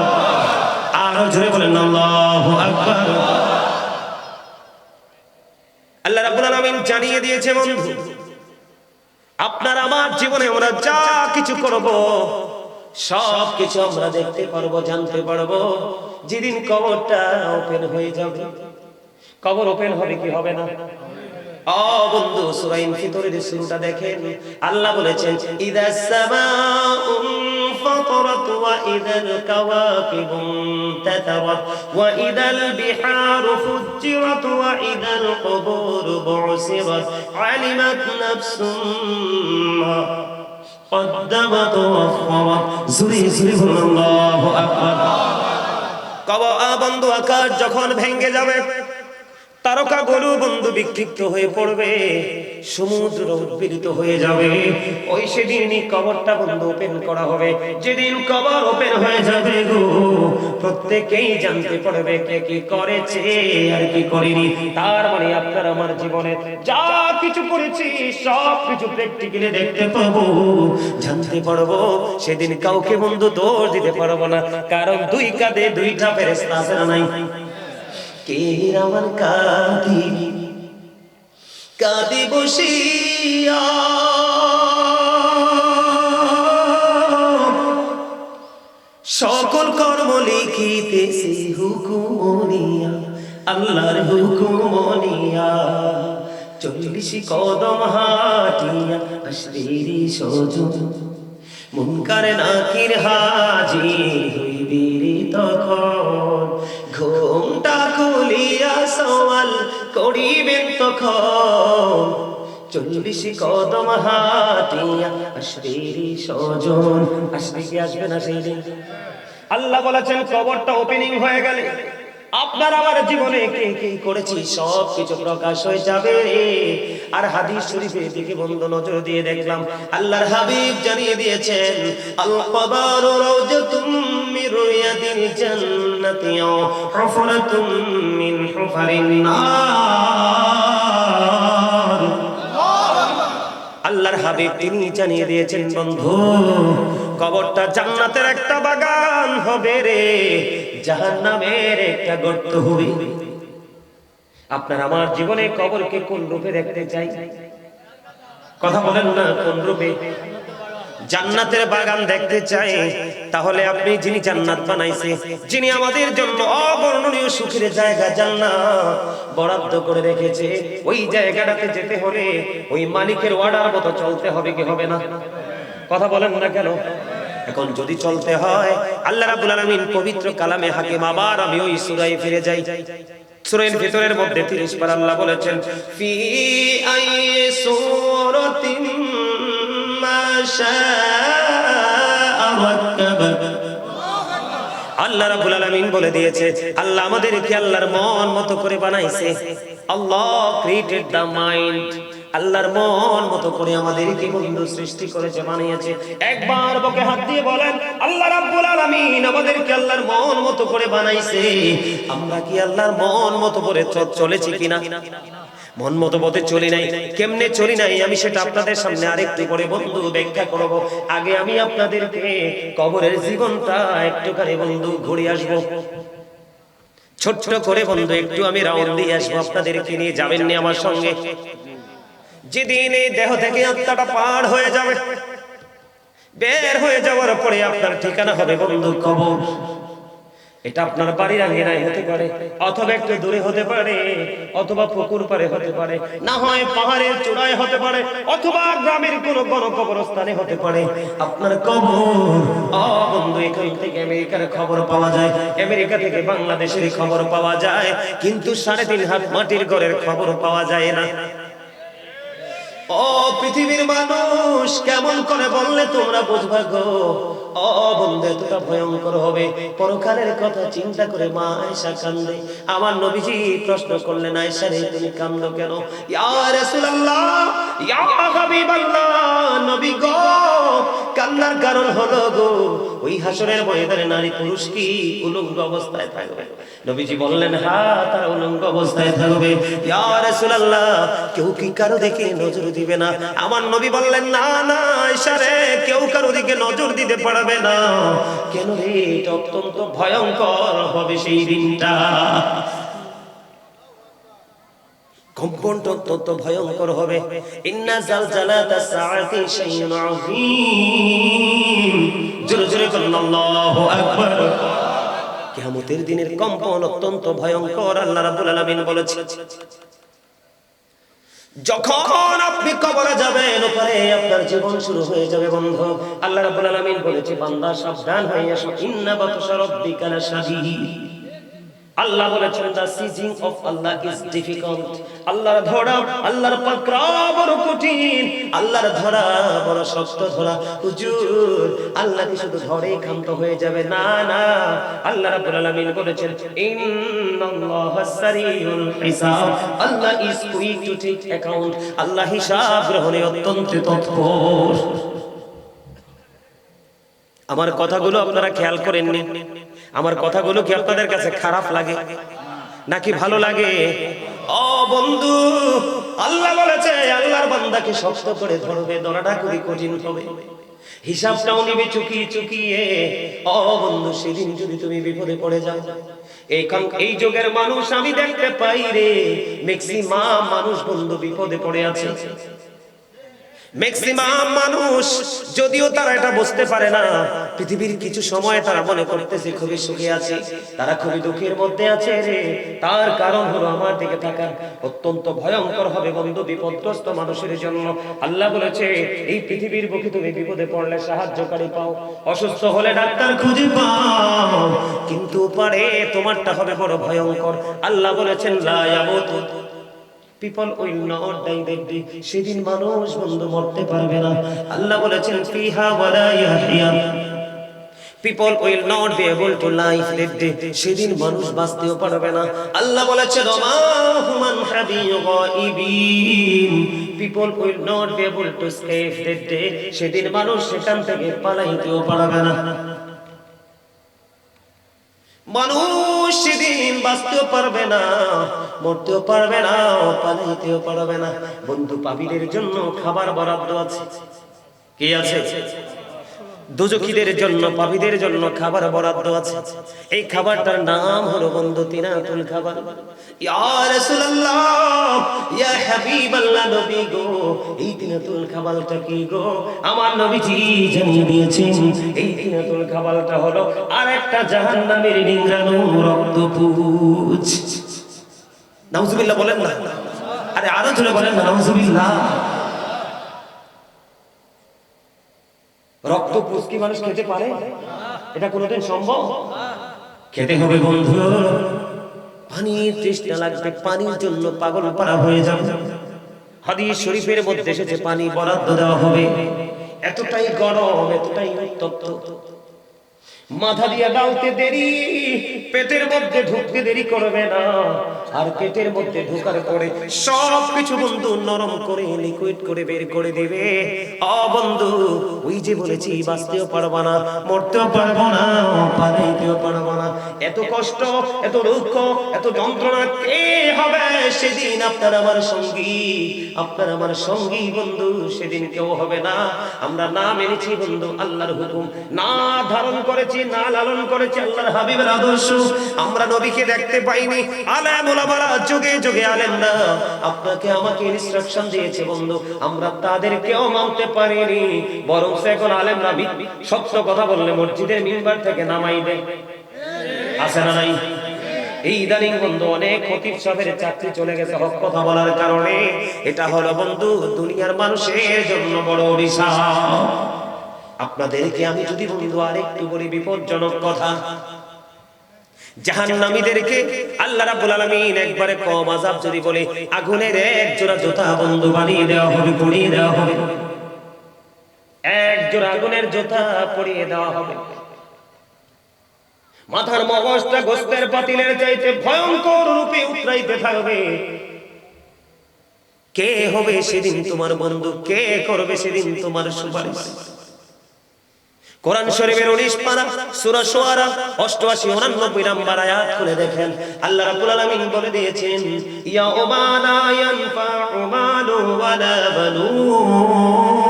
A: আর জোরে বলেন আল্লাহু আকবার। আল্লাহ রাব্বুল আলামিন জানিয়ে দিয়েছে বন্ধু, আপনার আমার জীবনে আমরা যা কিছু করব, সব কিছু আমরা দেখতে পারবো, জানতে পারবো যেদিন কবরটা ওপেন হয়ে যাবে। কবর ওপেন হবে কি হবে না? বন্ধু, সূরা ইনফিতরের শুরুটা দেখেন, আল্লাহ বলেছেন, ইদাস সামাউ ফাতারাত ওয়া ইদাল কাওয়াকিবু তাতারাত ওয়া ইদাল বিহারু ফুজ্জিরাত ওয়া ইদাল কুবুরু বুসিরাত আলিমাত নাফসুম মা কদ্দামাত ওয়া আখরাত। জোরে জোরে বলুন আল্লাহু আকবার। বন্ধু, আকাশ যখন ভেঙে যাবে, তারকাগুলো বন্ধু বিক্ষিপ্ত হয়ে পড়বে, সমুদ্র উদ্বেলিত হয়ে যাবে, ওই সেদিনই কবরটা বন্ধু ওপেন করা হবে। যেদিন কবর ওপেন হয়ে যাবে গো, প্রত্যেকেই জানতে পারবে কে কি করেছে আর কি করেনি। তার মানে আপনার আমার জীবনে যা কিছু করেছি সব কিছু প্র্যাকটিক্যালি দেখতে পাবো, জানতে পারবো। সেদিন কাউকে বন্ধু দোষ দিতে পারবো না, কারণ দুই কাঁধে দুইটা ফেরেশতা আছে না নাই? কে আমার কাঁদি কাঁদি বসিয়া, সকল কর্ম লিখিতেছি হুকুমনিয়া, আল্লাহর হুকুমনিয়া। 40 কদম হাঁটিয়া আসবি সজন, মুনকার নাকির হাজির হইবি তখন, ঘুমটা খুলিয়া সওয়াল করিবেন তখন। 40 কদম হাঁটিয়া আসবি সজন। আসবি কি আসবে না সেই দিন? আল্লাহ বলেছেন, কবরটা ওপেনিং হয়ে গেলে আপনার আমার জীবনে কে কি করেছি সব কিছু প্রকাশ হয়ে যাবে। আর হাদিস শরীফের দিকে বন্ধু নজর দিয়ে দেখলাম, আল্লাহর হাবিব জানিয়ে দিয়েছেন, আল কবরু রাওজাতুম মির রিয়াদিল জান্নাতি ওয়া হুফরাতুম মিন হুফারিন নার। আল্লাহর হাবিব তিনি জানিয়ে দিয়েছেন বন্ধু, কবরটা জান্নাতের একটা বাগান হবে রে, জাহান্নামের একটা গর্ত হবে। আপনার আমার জীবনে কবরকে কোন রূপে দেখতে চাই? কথা বলেন না, কোন রূপে? জান্নাতের বাগান দেখতে চাই। তাহলে আপনি যিনি জান্নাত বানাইছে, যিনি আমাদের জন্য অবর্ণনীয় সুখের জায়গা জান্নাত বরাদ্দ করে রেখেছে, ওই জায়গাটাতে যেতে হলে ওই মালিকের অর্ডার মতো চলতে হবে কি হবে না? কথা বলেন না কেন? এখন যদি চলতে হয়, আল্লাহ রাব্বুল আলামিন পবিত্র কালামে হাকিম, আবার আমি ওই সূরায় ফিরে যাই। সূরার ভিতরের মধ্যে 30 বার আল্লাহ বলেছেন, ফি আই সূরাতিন মা শাআ রাক্কাবা। আল্লাহ রাব্বুল আলামিন বলে দিয়েছে, আল্লাহ আমাদেরকে আল্লাহর মন মতো করে বানাইছে। আল্লাহ ক্রিয়েটেড দ্য মাইন্ড। আল্লাহর মন মতো করে আমাদেরকে বন্ধু সৃষ্টি করেছে, বানিয়েছে। একবার বুকে হাত দিয়ে বলেন, আল্লাহ রাব্বুল আলামিন আমাদেরকে আল্লাহর মন মতো করে বানাইছে। আমরা কি আল্লাহর মন মতো করে চলেছি কিনা? মন মতো পথে চলি নাই। কেমনে চলি নাই আমি সেটা আপনাদের সামনে আরেকটু করে বন্ধু ব্যাখ্যা করব। আগে আমি আপনাদেরকে কবরের জীবনটা একটুখানি বন্ধু ঘুরে আসবো, ছোট্ট করে বন্ধু একটু আমি রাউন্ড দিয়ে আসবো আপনাদেরকে নিয়ে। যাবেন নি আমার সঙ্গে? যেদিন এই দেহ থেকে আত্মাটা পার হয়ে যাবে, বের হয়ে যাওয়ার পরে আপনার ঠিকানা হবে বন্ধু কবর। এটা আপনার বাড়ির আঙিনায় হতে পারে, অথবা একটু দূরে হতে পারে, অথবা পুকুর পাড়ে হতে পারে, না হয় পাহাড়ের চূড়ায় হতে পারে, অথবা গ্রামের কোনো গণকবরস্থানে হতে পারে আপনার কবর। বন্ধু এখান থেকে আমেরিকার খবর পাওয়া যায়, আমেরিকা থেকে বাংলাদেশের খবর পাওয়া যায়, কিন্তু 3.5 হাত মাটির ঘরের খবর পাওয়া যায় না। ও পৃথিবীর মানুষ, কেমন করে বললে তোমরা বুঝবা গো? বন্ধু এতটা ভয়ঙ্কর হবে। পরকালের কথা চিন্তা করে মা আয়েশা কান্দে। আমার নবীজি প্রশ্ন করলেন, আয়েশা রে তুমি কান্দো কেন? ইয়া রাসূলুল্লাহ, ইয়া হাবিবাল্লাহ, নবী গো, কান্নার কারণ হলো গো, ওই হাসরের ময়দানে নারী পুরুষ কি উলঙ্গ অবস্থায় থাকবে? নবীজি বললেন, হ্যাঁ তারা উলঙ্গ অবস্থায় থাকবে। ইয়া রাসূলুল্লাহ, কেউ কি কারো দিকে নজর দিবে না? আমার নবী বললেন, না না আয়েশা রে, কেউ কারো দিকে নজর দিতে পারবে না। কেন রে? এটা অত্যন্ত ভয়ঙ্কর হবে সেই দিনটা। কম্পনটা অত্যন্ত ভয়ঙ্কর হবে। ইন্না জালজালাতাস সাআতি শাইউন আযীম। জোরে জোরে বলুন আল্লাহু আকবার। কিয়ামতের দিনের কম্পন অত্যন্ত ভয়ঙ্কর, আল্লাহ রাব্বুল আলামিন বলেছেন। যখন আপনি কবরে যাবেন, ওপারে আপনার জীবন শুরু হয়ে যাবে বন্ধু। আল্লাহ রাব্বুল আলামিন বলেছে, বান্দা সাবধান হয়ে এসো, ইন্না বাতশা রাব্বিকা লাশাদীদ। আল্লাহ বলেছেন, the seizing of Allah is difficult. আল্লাহর ধরা, আল্লাহর পাকড়া বড় কঠিন, আল্লাহর ধরা বড় শক্ত ধরা। হুজুর, আল্লাহ কি শুধু ধরে ক্ষান্ত হয়ে যাবে? না না, আল্লাহ রাব্বুল আলামিন বলেছেন, ইন্নাল্লাহা সারিউল হিসাব। আল্লাহ is quick to take account. আল্লাহ হিসাব গ্রহণে অত্যন্ত তৎপর। আমার কথাগুলো আপনারা খেয়াল করেননি? আমার কথাগুলো কি আপনাদের কাছে খারাপ লাগে নাকি ভালো লাগে? ও বন্ধু, আল্লাহ বলেছে আল্লাহর বান্দাকে শক্ত করে ধরবে, ধরাটা খুবই কঠিন হবে, হিসাবটাও নিবে চুকিয়ে চুকিয়ে। ও বন্ধু, সেদিন যদি তুমি বিপদে পড়ে যাও, এই যুগের মানুষ আমি দেখতে পাই রে, ম্যাক্সিমাম মানুষ বন্ধু বিপদে পড়ে আছে। ম্যাক্সিমাম মানুষ, যদিও তারা এটা বুঝতে পারে না, পৃথিবীর কিছু সময় তারা মনে করতেছে খুবই সুখে আছে, তারা খুবই দুঃখের মধ্যে আছে রে। তার কারণ হলো আমার দিকে থাকা। অত্যন্ত ভয়ঙ্কর হবে বন্ধু বিপদগ্রস্ত মানুষের জন্য। আল্লাহ বলেছে, এই পৃথিবীর বুকে তুমি বিপদে পড়লে সাহায্যকারী পাও, অসুস্থ হলে ডাক্তার খুঁজে পাও, কিন্তু পারে তোমারটা হবে বড় ভয়ঙ্কর। আল্লাহ বলেছেন, লা ইয়ামুতু, people will not die that day. সেদিন মানুষ বন্ধু মরতে পারবে না। আল্লাহ বলেছেন, ফিহা ওয়ালা ইয়াহইয়া, people will not be able to live that day. সেদিন মানুষ বাঁচতেও পারবে না। আল্লাহ বলেছেন, ওমা human হাবিয়ুগাইবিন, people will not be able to escape that day. সেদিন মানুষ সেখান থেকে পালাইতেও পারবে না। মানুষ সেদিন বাঁচতেও পারবে না, মরতেও পারবে না, পালাইতেও পারবে না। বন্ধু, পাপীদের জন্য খাবার বরাদ্দ আছে। কি আছে? দুজখীদের জন্য, পাপীদের জন্য খাবার বরাদ্দ আছে। এই খাবারটার নাম হলো বন্ধু তিনাতুল খাবার। ইয়া রাসূলুল্লাহ, ইয়া হাবিবাল্লাহ, নবী গো, এই তিনাতুল খাবারটা কি গো? আমার নবীজি জানিয়ে দিয়েছেন, এই তিনাতুল খাবারটা হলো আরেকটা জাহান্নামের নিংড়ানো রক্তপুঞ্জ। নাউজুবিল্লাহ বলেন না, আরে আরো জোরে বলেন না, নাউজুবিল্লাহ। রক্তপুঞ্জ কি মানুষ খেতে পারে? এটা কোনোদিন সম্ভব? খেতে হবে বন্ধু। পানির তৃষ্ণা লাগবে, পানির জন্য পাগল পারা হয়ে যাবে। হাদিস শরীফের মধ্যে এসেছে পানি বরাদ্দ দেওয়া হবে। এতটাই গরম, এতটাই উত্তপ্ত, মাথা দিয়ে ডালতে দেরি, পেটের মধ্যে ঢুকতে দেরি করবে না। আর পেটের মধ্যে ঢোকার পরে সবকিছু বন্ধু নরম করে লিকুইড করে বের করে দিবে। বন্ধু, ওই যে বলেছি বাঁচতেও পারবো না, মরতেও পারবো না, পালাইতেও পারবো না। এত কষ্ট, এত দুঃখ, এত যন্ত্রণা কে হবে সেদিন? আপনার আমার সঙ্গী, আপনার আমার সঙ্গী বন্ধু সেদিন কেউ হবে না। আমরা না মেনেছি বন্ধু আল্লাহর হুকুম, না ধারণ করেছি, না লালন করেছি আল্লাহর হাবিবের আদর্শ। আমরা নবীকে দেখতে পাইনি। আলেম ওলামারা যুগে যুগে আলেমরা আপনাকে আমাকে ইনস্ট্রাকশন দিয়েছে বন্ধু, আমরা তাদেরকেও মানতে পারিনি। বরং এখন আলেমরা সত্য কথা বললে মসজিদের মিম্বার থেকে নামাই দেয়। আছে না নাই? এই ইদানিং বন্ধু অনেক খতিব সাহেবের চাকরি চলে গেছে হক কথা বলার কারণে। এটা হলো বন্ধু দুনিয়ার মানুষের জন্য বড় অভিশাপ। আপনাদেরকে আমি যদি বন্ধু আরেকটু বলি বিপজ্জনক কথা, জাহান্নামীদেরকে আল্লাহ রাব্বুল আলামিন একবারে কম আযাব যদি বলে, আগুনের এক জোড়া জুতা বন্ধু বানিয়ে দেওয়া হবে, পরিয়ে দেওয়া হবে। এক জোড়া আগুনের জুতা পরিয়ে দেওয়া হবে। মাথার মগজটা গোস্তের পাতিলের চাইতে ভয়ঙ্কর রূপে উতরাইতে থাকবে। কে হবে সেদিন তোমার বন্ধু? কে করবে সেদিন তোমার সুপারিশ? কোরআন শরীফের 19 পারা সূরা শুআরা 88 89 নম্বর আয়াত খুলে দেখেন, আল্লাহ রাব্বুল আলামিন বলে দিয়েছেন, ইয়াউমা লা ইয়ানফাউ মালু ওয়ালা বানুন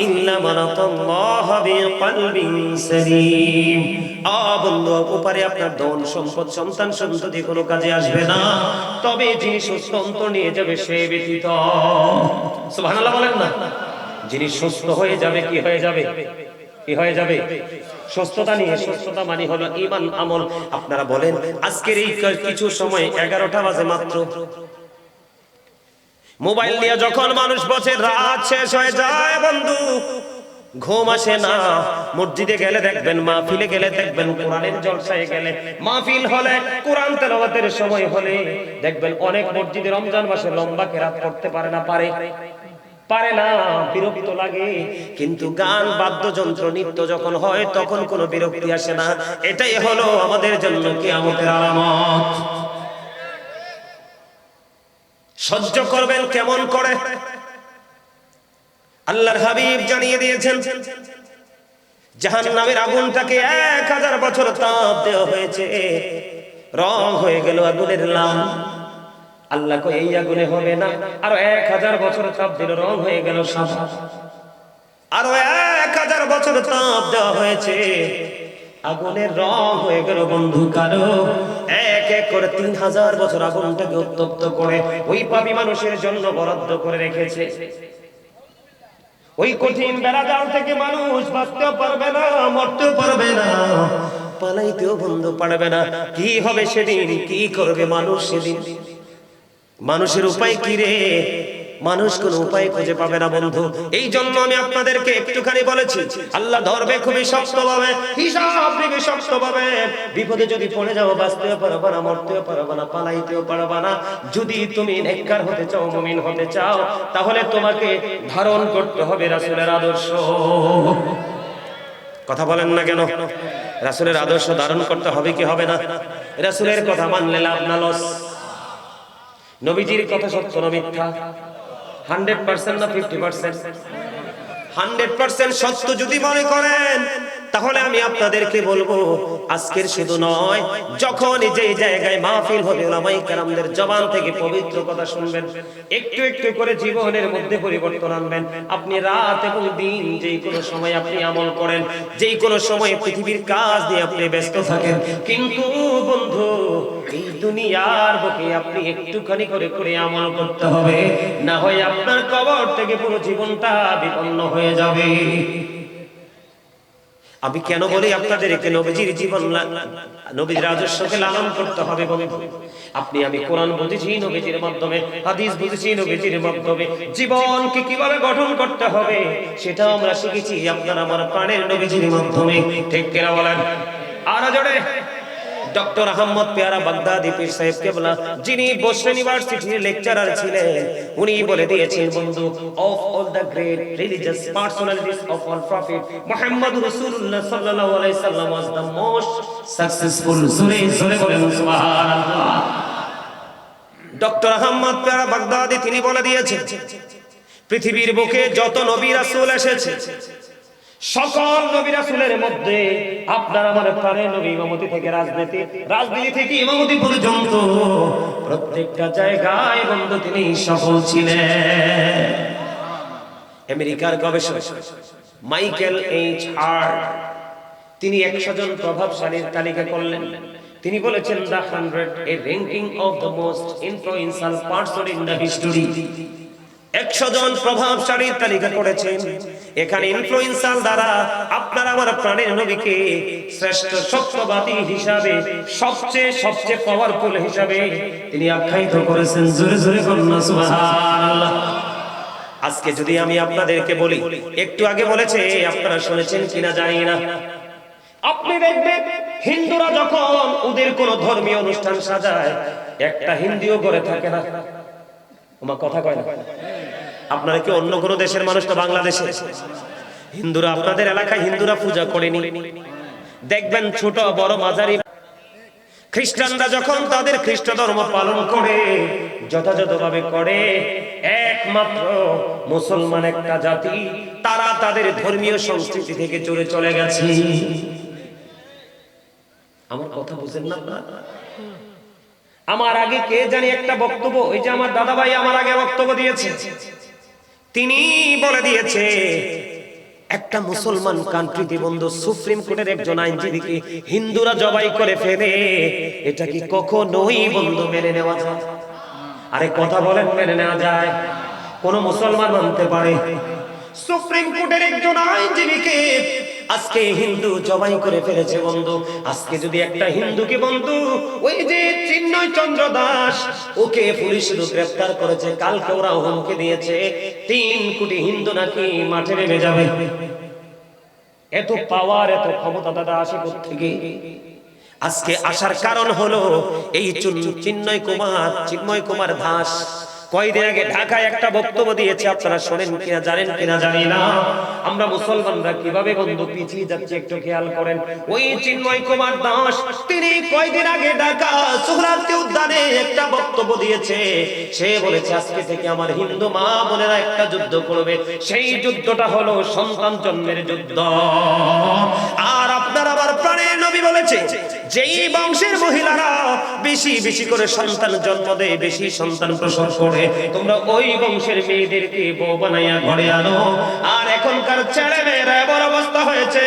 A: ইল্লা মান আতাল্লাহা বিকলবিন সালিম। বন্ধু, উপরে আপনার ধন সম্পদ সন্তান সন্ততি কোনো কাজে আসবে না, তবে যিনি সুস্থ অন্তর নিয়ে যাবে সে ব্যতীত। সুবহানাল্লাহ বলেন না? যিনি সুস্থ হয়ে যাবে, কি হয়ে যাবে? কি হয়ে যাবে? সুস্থতা নিয়ে। সুস্থতা মানে হলো ঈমান আমল। আপনারা বলেন আজকের এই কিছু সময় 11টা বাজে মাত্র, মোবাইল নিয়ে যখন মানুষ বসে, রাত শেষ হয়ে যায় বন্ধু, ঘুম আসে না। মসজিদে গেলে দেখবেন, মাহফিলে গেলে দেখবেন, কোরআনের জলসায় গেলে, মাহফিল হলে, কোরআন তেলাওয়াতের সময় হলে দেখবেন অনেক মসজিদে রমজান মাসে লম্বা কেরাত করতে পারে না, পারে না, বিরক্ত লাগে। কিন্তু গান বাদ্যযন্ত্র নৃত্য যখন হয় তখন কোনো বিরক্তি আসে না। এটাই হলো আমাদের জন্য কিয়ামতের আলামত। সহ্য করবেন কেমন করে? আল্লাহর হাবিব জানিয়ে দিয়েছেন, জাহান্নামের আগুনটাকে 1000 বছর তাপ দেওয়া হয়েছে, রং হয়ে গেল আগুনের লাল। আল্লাহ কই এই আগুনে হবে না, আরো 1000 বছর তাপ দিল, রং হয়ে গেল সাদা। আরো 1000 বছর তাপ দেওয়া হয়েছে, আগুনের রং হয়ে গেল বন্ধু কালো। এক এক করে 3000 বছর আগুনটাকে উত্তপ্ত করে ওই পাপী মানুষের জন্য বরাদ্দ করে রেখেছে। ওই কঠিন বেড়াজাল থেকে মানুষ বাঁচতেও পারবে না, মরতেও পারবে না, পালাইতেও বন্ধু পারবে না। কি হবে সেদিন? কি করবে মানুষ সেদিন? মানুষের উপায় কি রে? মানুষ কোন উপায় খুঁজে পাবে না বন্ধু। এই জন্য আমি আপনাদেরকে একটুখানি বলেছি, আল্লাহ ধরবে খুবই শক্তভাবে, হিসাব নেবে শক্তভাবে। বিপদে যদি পড়ে যাও, বাঁচতেও পারবে না, মরতেও পারবে না, পালাইতেও পারবে না। যদি তুমি নেককার হতে চাও, মুমিন হতে চাও, তাহলে তোমাকে ধারণ করতে হবে রাসূলের আদর্শ। কথা বলেন না কেন? রাসূলের আদর্শ ধারণ করতে হবে কি হবে না? রাসূলের কথা মানলে লাভ না লস? নবীজির কথা সত্য না মিথ্যা? 100% না 50%? 100% সত্য যদি মনে করেন তাহলে আমি আপনাদেরকে বলবো, আজকের শুধু নয়, যখন যে জায়গায় মাহফিল হবে উলামায়ে কেরামদের জবান থেকে পবিত্র কথা শুনবেন, একটু একটু করে জীবনের মধ্যে পরিবর্তন আনবেন। আপনি রাত এবং দিন যেই কোনো সময় আপনি আমল করেন, যেই কোনো সময় পৃথিবীর কাজ নিয়ে আপনি ব্যস্ত থাকেন, কিন্তু বন্ধু এই দুনিয়ার বুকে আপনি একটুখানি করে করে আমল করতে হবে, না হয় আপনার কবর থেকে পুরো জীবনটা বিপন্ন হয়ে যাবে। আমি কেন বলি আপনাদেরকে নবীজির জীবন, নবীর রাজস্বকে লালন করতে হবে বন্ধু। আপনি আমি কোরআন বুঝেছি নবীজির মাধ্যমে, হাদিস বুঝেছি নবীজির মাধ্যমে, জীবনকে কিভাবে গঠন করতে হবে সেটা আমরা শিখেছি আপনার আমার প্রাণের নবীজির মাধ্যমে। ঠিক কিনা বলেন? আরো জোরে। ডক্টর আহমদ পেয়ারা বাগদাদি পীর সাহেব কেবলা, যিনি বসরা ইউনিভার্সিটির লেকচারার ছিলেন, উনি বলে দিয়েছেন বন্ধু, of all the great religious personalities of all prophet Muhammad রাসূলুল্লাহ সাল্লাল্লাহু আলাইহি সাল্লাম ওয়াজ দ্য মোস্ট সাকসেসফুল। জোরে জোরে বলেন সুবহানাল্লাহ। ডক্টর আহমদ পেয়ারা বাগদাদি তিনি বলে দিয়েছেন, পৃথিবীর বুকে যত নবী রাসূল এসেছে, সকল নবী রাসূলের মধ্যে আপনার আমার প্রাণের নবী ইমামতি থেকে রাজনীতি, রাজনীতি থেকে ইমামতি পর্যন্ত প্রত্যেকটা জায়গায় বন্ধু তিনি সফল ছিলেন। আমেরিকার গবেষক মাইকেল এইচ হার্ট তিনি 100 জন প্রভাবশালীর তালিকা করলেন। তিনি বলেছেন, the 100 A ranking of the most influential person in the history. 100 জন প্রভাবশালীর তালিকা করেছেন। এখানে ইনফ্লুয়েন্সার দ্বারা আপনার আমার প্রাণের নবীকে শ্রেষ্ঠ সত্যবাদী হিসাবে, সবচেয়ে পাওয়ারফুল হিসাবে তিনি আখ্যায়িত করেছেন। জোরে জোরে বলুন সুবহানাল্লাহ। আজকে যদি আমি আপনাদেরকে বলি, একটু আগে বলেছে, আপনারা শুনেছেন কিনা জানি না, আপনি দেখবেন হিন্দুরা যখন ওদের কোন ধর্মীয় অনুষ্ঠান সাজায়, একটা হিন্দুও করে থাকে না। ওমা কথা কয় না। আপনারা কি অন্য কোন দেশের মানুষ তো বাংলাদেশে? হিন্দুরা আপনাদের এলাকায় হিন্দুরা পূজা করেনি, দেখবেন ছোট বড় মাঝারি। খ্রিস্টানরা যখন তাদের খ্রিস্ট ধর্ম পালন করে, যথাযথভাবে করে। একমাত্র মুসলমান একটা জাতি, তারা তাদের ধর্মীয় সংস্কৃতি থেকে চলে গেছে। আমার কথা বুঝেন না আপনারা? আমার আগে কে জানি একটা বক্তব্য, ওই যে আমার দাদা ভাই আমার আগে বক্তব্য দিয়েছে, তিনি বলে দিয়েছে একটা মুসলমান কান্ট্রিতে বন্ধু সুপ্রিম কোর্টের একজন আইনজীবীকে হিন্দুরা জবাই করে ফেলে, এটা কি কখনোই বন্ধু মেনে নেওয়া যায়? আরে কথা বলেন, মেনে নেওয়া যায়? কোন মুসলমান মানতে পারে? সুপ্রিম কোর্টের একজন আইনজীবীকে আজকে হিন্দু জবাই করে ফেলেছে বন্ধু। আজকে যদি একটা হিন্দুকে বন্ধু, ওই যে চিন্ময় চন্দ্র দাস, ওকে পুলিশ গ্রেফতার করেছে, কালকে ওরা হুমকি দিয়েছে 3 কোটি হিন্দু নাকি মাঠে নেমে যাবে। এত পাওয়ার, এত ক্ষমতা দাদা আসে কোত্থেকে? আজকে আসার কারণ হলো এই চিন্ময় কুমার দাস কয়দিন আগে ঢাকায় একটা বক্তব্য দিয়েছে। আপনারা শোনেন কিনা জানেন কিনা জানি না। আমরা মুসলমানরা কিভাবে বন্ধু পিছিয়ে যাচ্ছে একটু খেয়াল করেন। ওই চিন্ময় কুমার দাস তিনি কয়দিন আগে ঢাকা সোহরাওয়ার্দী উদ্যানে একটা বক্তব্য দিয়েছে। সে বলেছে আজকে থেকে আমার হিন্দু মা বোনেরা একটা যুদ্ধ করবে, সেই যুদ্ধটা হলো সন্তান জন্মের যুদ্ধ। আর আপনার আবার প্রাণের নবী বলেছে, যেই বংশের মহিলারা বেশি বেশি করে সন্তান জন্ম দেয়, বেশি সন্তান প্রসব করে, তোমরা ওই বংশের মেয়েদেরকে বউ বানাইয়া ঘরে আনো। আর এখনকার ছেলে মেয়েরা এমন অবস্থা হয়েছে,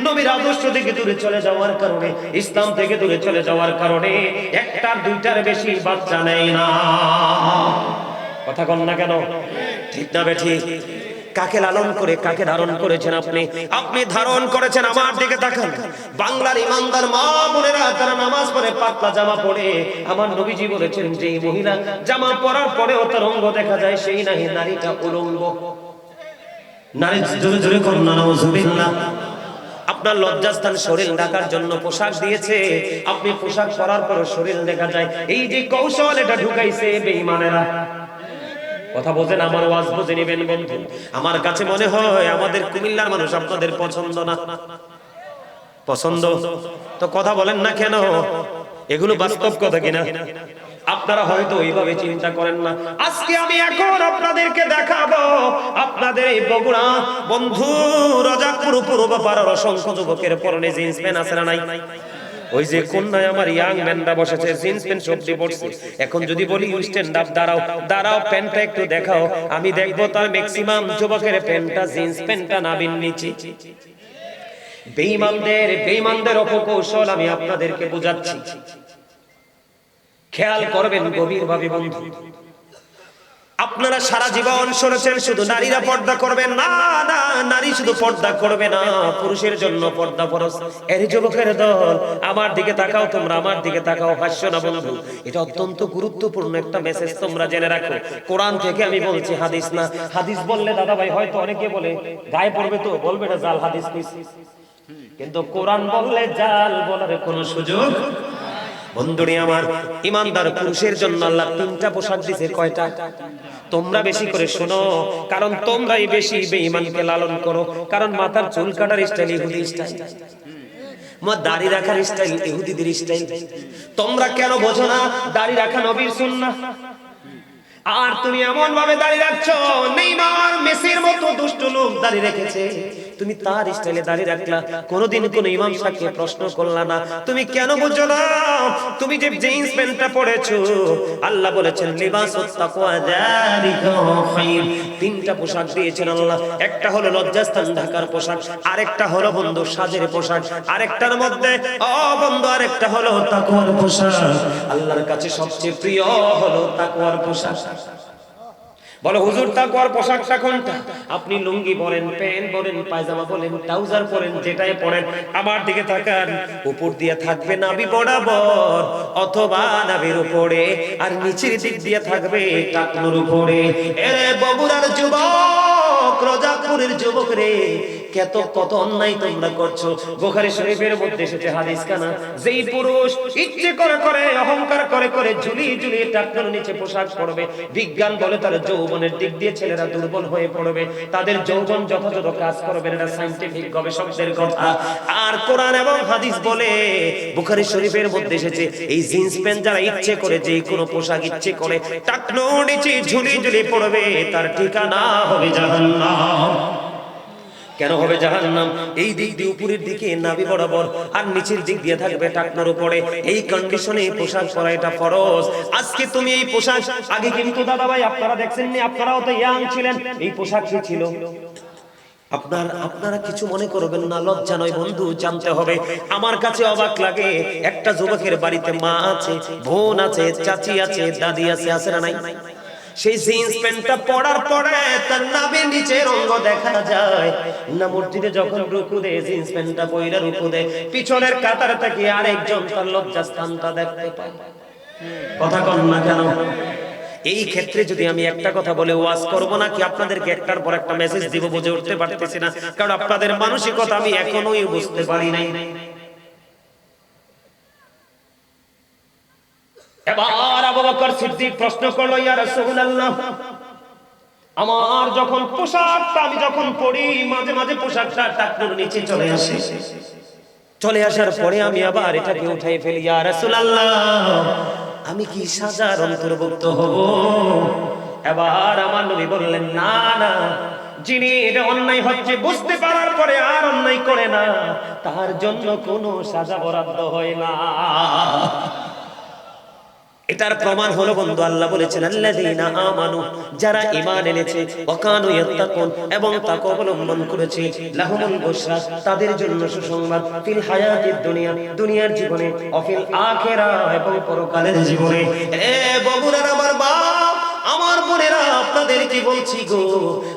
A: নবীর আদর্শ থেকে দূরে চলে যাওয়ার কারণে, ইসলাম থেকে দূরে চলে যাওয়ার কারণে একটার দুইটার বেশি বাচ্চা নেয় না। কথা কন না কেন? ঠিক না বেঠি? কাকে লালন করে কাকে ধারণ করেছেন আপনি? আপনি ধারণ করেছেন, আমার দিকে তাকান, বাংলার ইমানদার মা বোনেরা তারা নামাজ পড়ে পাতলা জামা পরে। আমার নবীজি বলেছেন যে মহিলা জামা পরার পরেও তার অঙ্গ দেখা যায়, সেই নাহি নারীটা উলঙ্গ। নারী জোরে জোরে করুন না, নাউজুবিল্লাহ। আপনার লজ্জাস্থান শরীর ঢাকার জন্য পোশাক দিয়েছে, আপনি পোশাক পরার পরে শরীর দেখা যায়। এই যে কৌশল এটা ঢুকাইছে বেঈমানেরা। কথা বোঝেন? আমার ওয়াজ বুঝে নেবেন বন্ধু। আমার কাছে মনে হয় আমাদের কুমিল্লার মানুষ আপনাদের পছন্দ না। পছন্দ তো কথা বলেন না কেন? এগুলো বাস্তব কথা কিনা? আপনারা হয়তো ওইভাবে চিন্তা করেন না। আজকে আমি এখন আপনাদেরকে দেখাবো, আপনাদের এই বগুড়া বন্ধু রাজাপুর পূর্ব পাড়ার অসংখ্য যুবকের পরনে জিন্স প্যান্ট আছে না নাই? ওই যে কন্যায় আমার ইয়াং ম্যানরা বসেছে, জিন্স প্যান্ট সবজি পড়ছে। এখন যদি বলি স্ট্যান্ড আপ, দাঁড়াও দাঁড়াও, প্যান্টটা একটু দেখাও, আমি দেখবো তার ম্যাক্সিমাম যুবকের প্যান্টটা জিন্স প্যান্টটা নাবিন নিচে। বেঈমানদের অপকৌশল আমি আপনাদেরকে বোঝাচ্ছি, খেয়াল করবেন গভীরভাবে বন্ধু। আপনারা সারা জীবন শুনেছেন শুধু নারীরা পর্দা করবে, না না, নারী শুধু পর্দা করবে না, পুরুষের জন্য পর্দা ফরজ। এর যুবকের দল, আমার দিকে তাকাও, তোমরা আমার দিকে তাকাও, হাসছো না বন্ধু। এটা অত্যন্ত গুরুত্বপূর্ণ একটা মেসেজ, তোমরা জেনে রাখো। কোরআন থেকে আমি বলছি, হাদিস না। হাদিস বললে দাদা ভাই হয়তো অনেকে বলে গায়ে পড়বে, তো বলবে না জাল হাদিস কইছি, কিন্তু কোরআন বললে জাল বলার কোনো সুযোগ। বন্ধুরে আমার, ইমানদার পুরুষের জন্য আল্লাহ 3টা পোশাক দিয়েছে। কয়টা? তোমরা বেশি করে শোনো, কারণ তোমরাই বেশি বেঈমানকে লালন করো। কারণ মাথার চুল কাটার স্টাইল ইহুদি স্টাইল, দাড়ি রাখার স্টাইল ইহুদিদের স্টাইল। তোমরা কেন বোঝো না দাড়ি রাখা নবীর সুন্নাহ? আর তুমি এমন ভাবে দাঁড়িয়ে রাখছো, নেইমার মেসির মতো দুষ্ট লোক দাঁড়িয়ে রেখেছে, তুমি তার স্টাইলে দাঁড়িয়ে রাখলা। কোনোদিন কোন ইমাম সাহেবকে প্রশ্ন করলা না, তুমি কেন বুঝো না? তুমি যে জিন্স প্যান্টটা পরেছো, আল্লাহ বলেছেন লিবাসুত তাকওয়া যালিকা খায়র। 3টা পোশাক দিয়েছেন আল্লাহ। একটা হলো লজ্জাস্থান ঢাকার পোশাক, আরেকটা হলো বন্ধু সাজের পোশাক, আরেকটার মধ্যে বন্ধু আরেকটা হলো তাকওয়ার পোশাক। আল্লাহর কাছে সবচেয়ে প্রিয় হলো তাকওয়ার পোশাক। বলো হুজুর তাকওয়ার পোশাকটা কোনটা? আপনি লুঙ্গি পরেন, প্যান্ট পরেন, পায়জামা পরেন, ট্রাউজার পরেন, যেটাই পরেন, আমার দিকে তাকান, উপর দিয়ে থাকবে নাভি বরাবর অথবা নাভির উপরে, আর নিচের দিক দিয়ে থাকবে টাকনুর উপরে। এরে বগুড়ার যুবক, রাজাপুরের যুবক রে, কত অন্যায় তোমরা করছো। বুখারী শরীফের মধ্যে এসেছে হাদিস কানা, যেই পুরুষ ইচ্ছে করে অহংকার করে ঝুলিয়ে টাকনুর নিচে পোশাক পরবে, বিজ্ঞান বলে তার যৌবনের দিক দিয়ে ছেলেরা দুর্বল হয়ে পড়বে, তাদের যৌবন যথাযথ কাজ করবে না। সায়েন্টিফিক গবেষকদের কথা। আর কোরআন এবং হাদিস বলে, বুখারী শরীফের মধ্যে এসেছে, এই জিন্স প্যান্ট যারা ইচ্ছে করে যে কোনো পোশাক ইচ্ছে করে টাকনুর নিচে ঝুলিয়ে পড়বে, তার ঠিকানা হবে জাহান্নাম। কেন হবে জাহান্নাম? এই দিক দিয়ে উপরের দিকে নাভি বরাবর, আর নিচের দিক দিয়ে থাকবে টাকনার উপরে। এই কন্ডিশনে পোশাক পরা এটা ফরজ। আজকে তুমি এই পোশাক, আগে কিন্তু দাদা ভাই আপনারা দেখছেন নি, আপনারাও তো ইয়াং ছিলেন, এই পোশাক কি ছিল? আপনারা কিছু মনে করবেন না, লজ্জা নয় বন্ধু, জানতে হবে। আমার কাছে অবাক লাগে, একটা যুবকের বাড়িতে মা আছে, বোন আছে, চাচি আছে, দাদি আছে, আছে না নাই? সেই জিন্স প্যান্টটা পরার পরে তার নাভির নিচের অঙ্গ দেখা যায় না। মসজিদে যখন রুকু দেয়, জিন্স প্যান্টটা পয়রা রুকু দেয়, পিছনের কাতার থেকে আরেকজন তার লজ্জাস্থানটা দেখতে পায়। কথা কন না কেন? এই ক্ষেত্রে যদি আমি একটা কথা বলে ওয়াজ করব নাকি আপনাদেরকে একটার পর একটা মেসেজ দিব, বুঝে উঠতে পারতেছি না, কারণ আপনাদের মানসিকতা আমি এখনোই বুঝতে পারি নাই। এবার আবু বকর সিদ্দিক প্রশ্ন করলো, ইয়া রাসূলুল্লাহ, আমার যখন পোশাকটা আমি যখন পরি, মাঝে মাঝে পোশাকটা টাকনুর নিচে চলে আসে, চলে আসার পরে আমি আবার এটাকে উঠাই ফেলি, ইয়া রাসূলুল্লাহ, আমি কি সাজার অন্তর্ভুক্ত হব? এবার আমার নবী বললেন, না না, যিনি এটা অন্যায় হচ্ছে বুঝতে পারার পরে আর অন্যায় করে না, তার জন্য কোনো সাজা বরাদ্দ হয় না। এটার প্রমাণ হলো বন্ধু, আল্লাহ বলেছেন আল্লাযীনা আমানু, যারা ঈমান এনেছে, ওয়া কানু ইয়াত্তাকুন, এবং তাকওয়া অবলম্বন করেছে, লাহুমুল বুশরা, তাদের জন্য সুসংবাদ, ফিল হায়াতিদ দুনিয়া, দুনিয়ার জীবনে, ও ফিল আখিরাহ, এবং পরকালের জীবনে। এ বগুড়ার আমার বাপ, আমার বোনেরা, আপনাদের কি বলছি গো,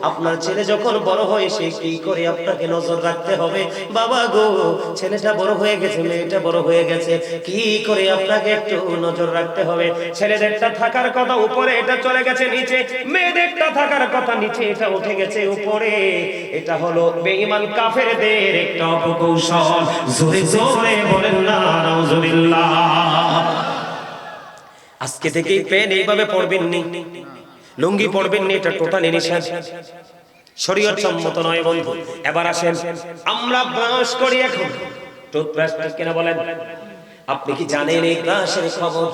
A: আপনার ছেলে যখন বড় হয় সে কি করে আপনাকে নজর রাখতে হবে। বাবা গো, ছেলেটা বড় হয়ে গেছে, মেয়েটা বড় হয়ে গেছে, কি করে আপনাকে একটু নজর রাখতে হবে। ছেলেদেরটা থাকার কথা উপরে, এটা চলে গেছে নিচে, মেয়েদেরটা থাকার কথা নিচে, এটা উঠে গেছে উপরে। এটা হলো বেঈমান কাফেরদের একটা অপকৌশল। জোরে জোরে বলেন না নাউজুবিল্লাহ। আজকে থেকেই প্যান্ট এইভাবে পরবেন নি, লুঙ্গি পরবেন নি, এটা টোটালি নিষেধ, শরীয়ত সম্মত নয় বন্ধু। এবার আসেন, আমরা ব্রাশ করি এখন, টুথব্রাশ কেন বলেন? আপনি কি জানেন এই ব্রাশের খবর?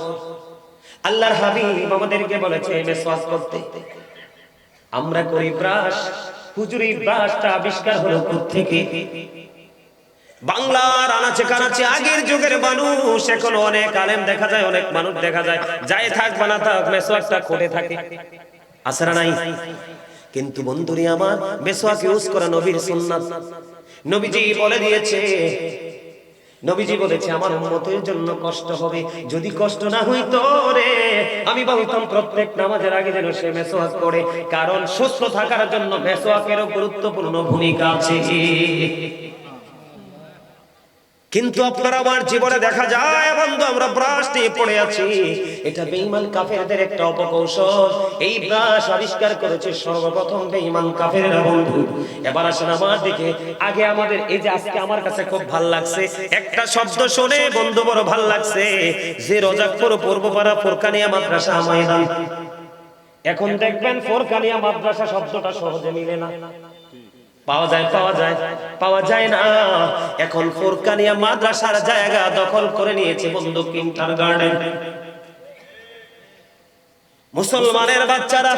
A: আল্লাহর হাবিব আমাদেরকে বলেছে মেসওয়াক করতে, আমরা করি ব্রাশ। হুজুর এই ব্রাশটা আবিষ্কার হলো কোত্থেকে? বাংলার আনাচে কানাচে আগের যুগের মানুষ, এখন অনেক আলেম দেখা যায়, অনেক মানুষ দেখা যায় যাই থাক বানা থাক মেসওয়াকটা করে থাকে, আছে না নাই? কিন্তু বন্ধুরে আমার, মেসওয়াক ইউজ করা নবীর সুন্নাত। নবীজি বলে দিয়েছে, নবীজি বলেছে আমার উম্মতের জন্য কষ্ট হবে, যদি কষ্ট না হইতো রে আমি বলতাম প্রত্যেক নামাজের আগে যেন সে মেসওয়াক করে, কারণ সুস্থ থাকার জন্য মেসওয়াকেরও গুরুত্বপূর্ণ ভূমিকা আছে। কিন্তু আপনার আমার জীবনে দেখা যায় বন্ধু, আমরা ব্রাশ নিয়ে পড়ে আছি। এটা বেঈমান কাফেরদের একটা অপকৌশল। এই ব্রাশ আবিষ্কার করেছে সর্বপ্রথম বেঈমান কাফেররা বন্ধু। এবার আসেন আমার দিকে। আগে আমাদের এই যে আজকে আমার কাছে খুব ভাল লাগছে একটা শব্দ শুনে বন্ধু, বড় ভাল লাগছে যে রোজাপুর পূর্বপাড়া ফোরকানিয়া মাদ্রাসা ময়দান। এখন দেখবেন ফোরকানিয়া মাদ্রাসা শব্দটা সহজে মিলে না, পাওয়া যায় না। এখন ফোরকানিয়া মাদ্রাসার জায়গা দখল করে নিয়েছে বন্ধু কিন্ডারগার্টেন। মুসলমানের বাচ্চারা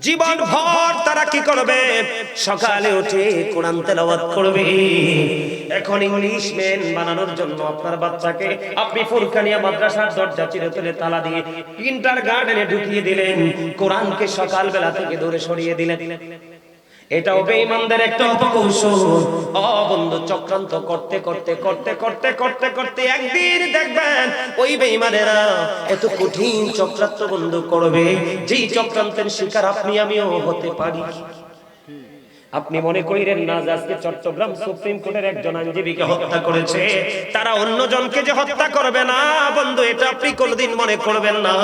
A: জীবন ভর তারা কি করবে? সকালে উঠে কোরআন তেলাওয়াত করবে। এখন ইংলিশ ম্যান বানানোর জন্য আপনার বাচ্চাকে আপনি ফোরকানিয়া মাদ্রাসার দরজা চিরতলে তালা দিয়ে কিন্ডারগার্টেনে ঢুকিয়ে দিলেন, কোরআনকে সকালবেলা থেকে দূরে সরিয়ে দিলেন। এটাও বেঈমানদের একটা অপকৌশল। বন্ধু, চক্রান্ত করতে করতে করতে করতে করতে করতে একদিন দেখবেন ওই বেঈমানেরা এত কঠিন চক্রান্ত বন্ধু করবে, যেই চক্রান্তের শিকার আপনি আমিও হতে পারি। আপনি মনে করিলেন না যে আজকে চট্টগ্রাম সুপ্রিম কোর্টের একজন আইনজীবীকে হত্যা করেছে, তারা অন্যজনকে যে হত্যা করবে না বন্ধু, এটা আপনি কোনদিন মনে করবেন না।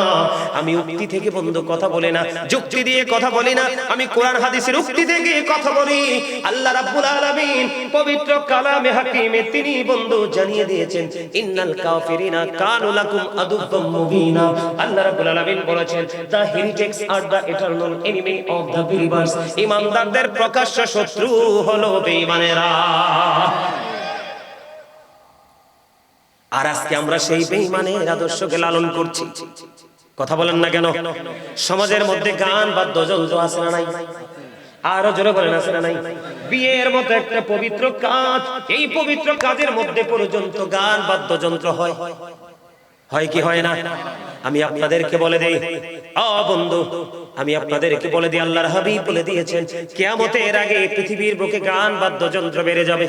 A: আমি উক্তি থেকে বন্ধু কথা বলি না, যুক্তি দিয়ে কথা বলি না, আমি কোরআন হাদিসের উক্তি থেকে কথা বলি। আল্লাহ রাব্বুল আলামিন পবিত্র কালামে হাকিমে তিনি বন্ধু জানিয়ে দিয়েছেন, ইন্নাল কাফিরিনা কানু লাকুম আদুব্বুম মুবিনা। আল্লাহ রাব্বুল আলামিন বলেছেন, the heretics are the eternal enemy of the believers. ঈমানদারদের প্রকাশ্য শত্রু হলো বেঈমানেরা। আর আজকে আমরা সেই বেঈমানের আদর্শকে লালন করছি। কথা বলেন না কেন? সমাজের মধ্যে গান বাদ্যযন্ত্র আছে না নাই? আরো জোরে বলেন আছে না নাই? বিয়ের মতো একটা পবিত্র কাজ, এই পবিত্র কাজের মধ্যে পর্যন্ত গান বাদ্যযন্ত্র হয়, হয় কি হয় না? আমি আপনাদেরকে বলে দেই বন্ধু, আমি আপনাদেরকে বলে দিই, আল্লাহর হাবিব বলে দিয়েছেন কিয়ামতের আগে পৃথিবীর বুকে গান বাদ্যযন্ত্র বেড়ে যাবে।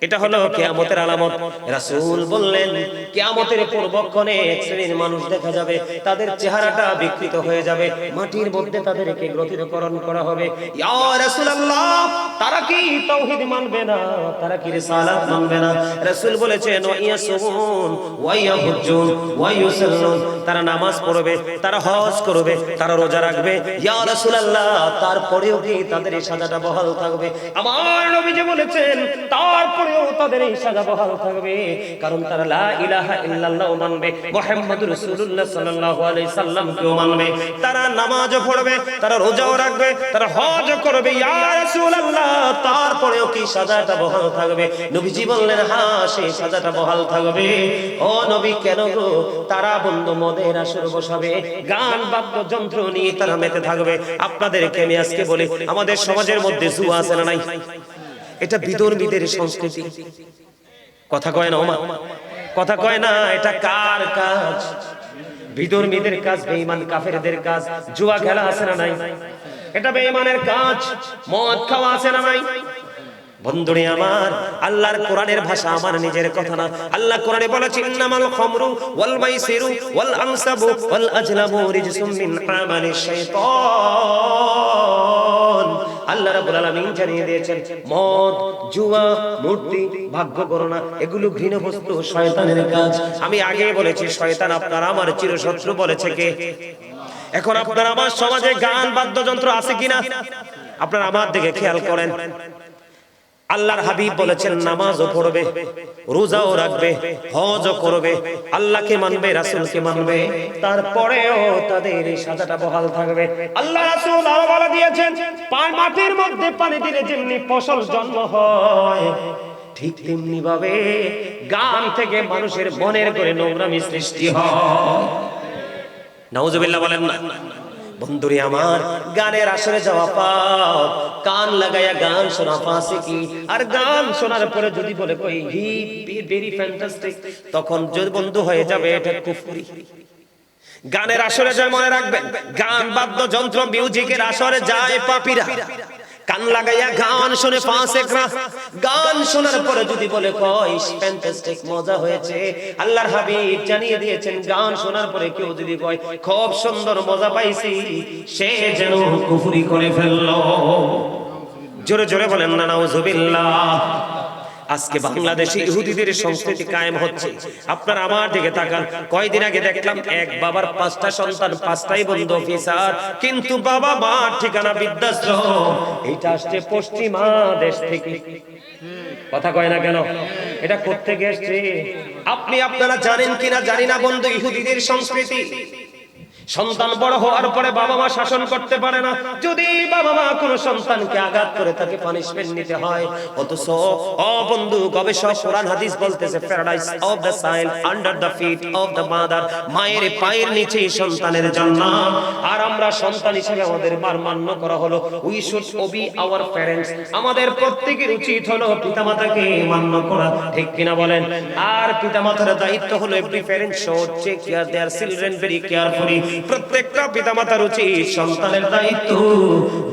A: এটা হলো কিয়ামতের আলামত। রাসূল বললেন কিয়ামতের পূর্বক্ষণে এক শ্রেণীর মানুষ দেখা যাবে, তাদের চেহারাটা বিকৃত হয়ে যাবে, মাটির মধ্যে তাদেরকে গ্রথিতকরণ করা হবে। ইয়া রাসূলুল্লাহ, তারা কি তাওহীদ মানবে না? তারা কি রিসালাত মানবে না? রাসূল বলেছেন ওয়া ইয়াসুমুন ওয়া ইয়াহুজ্জুন ওয়া ইউসাল্লুন, তারা নামাজ পড়বে, তারা হজ করবে, তারা রোজা রাখবে। ইয়া রাসূলুল্লাহ, তারপরেও কি তাদের এই সাজাটা বহাল থাকবে? আমার নবীজি বলেছেন তারপরেও তাদের এই সাজা বহাল থাকবে, কারণ তারা লা ইলাহা ইল্লাল্লাহ মানবে, মুহাম্মাদুর রাসূলুল্লাহ সাল্লাল্লাহু আলাইহি সাল্লাম কেও মানবে, তারা নামাজও পড়বে, তারা রোজাও রাখবে, তারা হজও করবে। ইয়া রাসূলুল্লাহ, তারপরেও কি সাজাটা বহাল থাকবে? নবীজি বললেন হ্যাঁ, সেই সাজাটা বহাল থাকবে। ও নবী, কেন গো? তারা বন্ধু মদের আসর বসাবে, গান বাদ্যযন্ত্র নিয়ে তারা মেতে থাকবে। আপনাদেরকে আমি আজকে বলি, আমাদের সমাজের মধ্যে জুয়া আছে না নাই? এটা বিধর্মীদের সংস্কৃতি। কথা কয় না ওমা? কথা কয় না? এটা কার কাজ? বিধর্মীদের কাজ, বেঈমান কাফেরদের কাজ। জুয়া খেলা আছে না নাই? এটা বেঈমানের কাজ। মদ খাওয়া আছে না নাই? বন্ধুরে আমার, আল্লাহর কোরআনের ভাষা আমার নিজের কথা না। আল্লাহ কোরআনে বলেছেন ইন্নামাল খামরু ওয়াল মাইসিরু ওয়াল আনসাবু ওয়াল আজলামু রিজসুম মিন আমালিশ শাইতান। আল্লাহ রাব্বুল আলামিন জানিয়ে দিয়েছেন মদ, জুয়া, মূর্তি, ভাগ্য গণনা এগুলো ঘৃণ্য বস্তু, শয়তানের কাজ। আমি আগে বলেছি শয়তান আপনার আমার চিরশত্রু। বলেছে কে? এখন আপনার আমার সমাজে গান বাদ্যযন্ত্র আছে কিনা আপনারা আমার দিকে খেয়াল করেন। আল্লাহর হাবিব বলেছেন নামাজও পড়বে, রোজাও রাখবে, হজও করবে, আল্লাহকে মানবে, রাসূলকে মানবে, তারপরেও তাদের এই সাজাটা বহাল থাকবে। আল্লাহ রাসূল আরো বলে দিয়েছেন মাটির মধ্যে পানি দিলে যেমনি ফসল জন্ম হয়, ঠিক তেমনি ভাবে গান থেকে মানুষের মনের করে নোংরামি সৃষ্টি হয়। নাউজুবিল্লাহ বলেন না। বন্ধুরে আমার, গানের আসরে যাওয়া পাপ, কান লাগায়া গান শোনা পাশে কি, আর গান শোনার পরে যদি বলে কই হি ভেরি ফ্যান্টাস্টিক, তখন যদি বন্ধু হয়ে যাবে এটা কুফরি। গানের আসরে যায় মনে রাখবেন, গান বাদ্যযন্ত্র মিউজিকের আসরে যায় পাপীরা, কান লাগাইয়া গান শুনে ফাসিকরা। গান শোনার পরে যদি বলে কয় ফ্যান্টাস্টিক, মজা হয়েছে, আল্লাহর হাবিব জানিয়ে দিয়েছেন গান শোনার পরে কেউ যদি কয় খুব সুন্দর মজা পাইছি, সে যেন কুফরি করে ফেললো। জোরে জোরে বলেন না নাউজুবিল্লাহ। আজকে বাংলাদেশে ইহুদিদের সংস্কৃতি কায়েম হচ্ছে। আপনারা আমার দিকে তাকান, কয়দিন আগে দেখলাম এক বাবার 5টা সন্তান, 5টাই বন্ধু অফিসার, কিন্তু বাবা মার ঠিকানা বৃদ্ধাশ্রম। এটা আসছে পশ্চিমা দেশ থেকে। কথা কয় না কেন? এটা করতে গেছে আপনি আপনারা জানেন কিনা জানি না বন্ধু, ইহুদিদের সংস্কৃতি সন্তান বড় হওয়ার পরে বাবা মা শাসন করতে পারে না। যদি বাবা মা কোনো সন্তানকে আঘাত করে তাকে পানিশমেন্ট নিতে হয়। অথচ ও বন্ধু, গবেষক কোরআন হাদিস বলতেছে paradise of the child under the feet of the mother, মায়ের পায়ের নিচে সন্তানের জন্য। আর আমরা সন্তান হিসেবে আমাদের মান্য করা হলো we should Obi our parents, আমাদের প্রত্যেকের উচিত হলো পিতামাতাকে মান্য করা, ঠিক কিনা বলেন? আর পিতামাতার দায়িত্ব হলো every parent should take care their children very carefully. প্রত্যেকটা পিতামাতার উচিত সন্তানের দায়িত্ব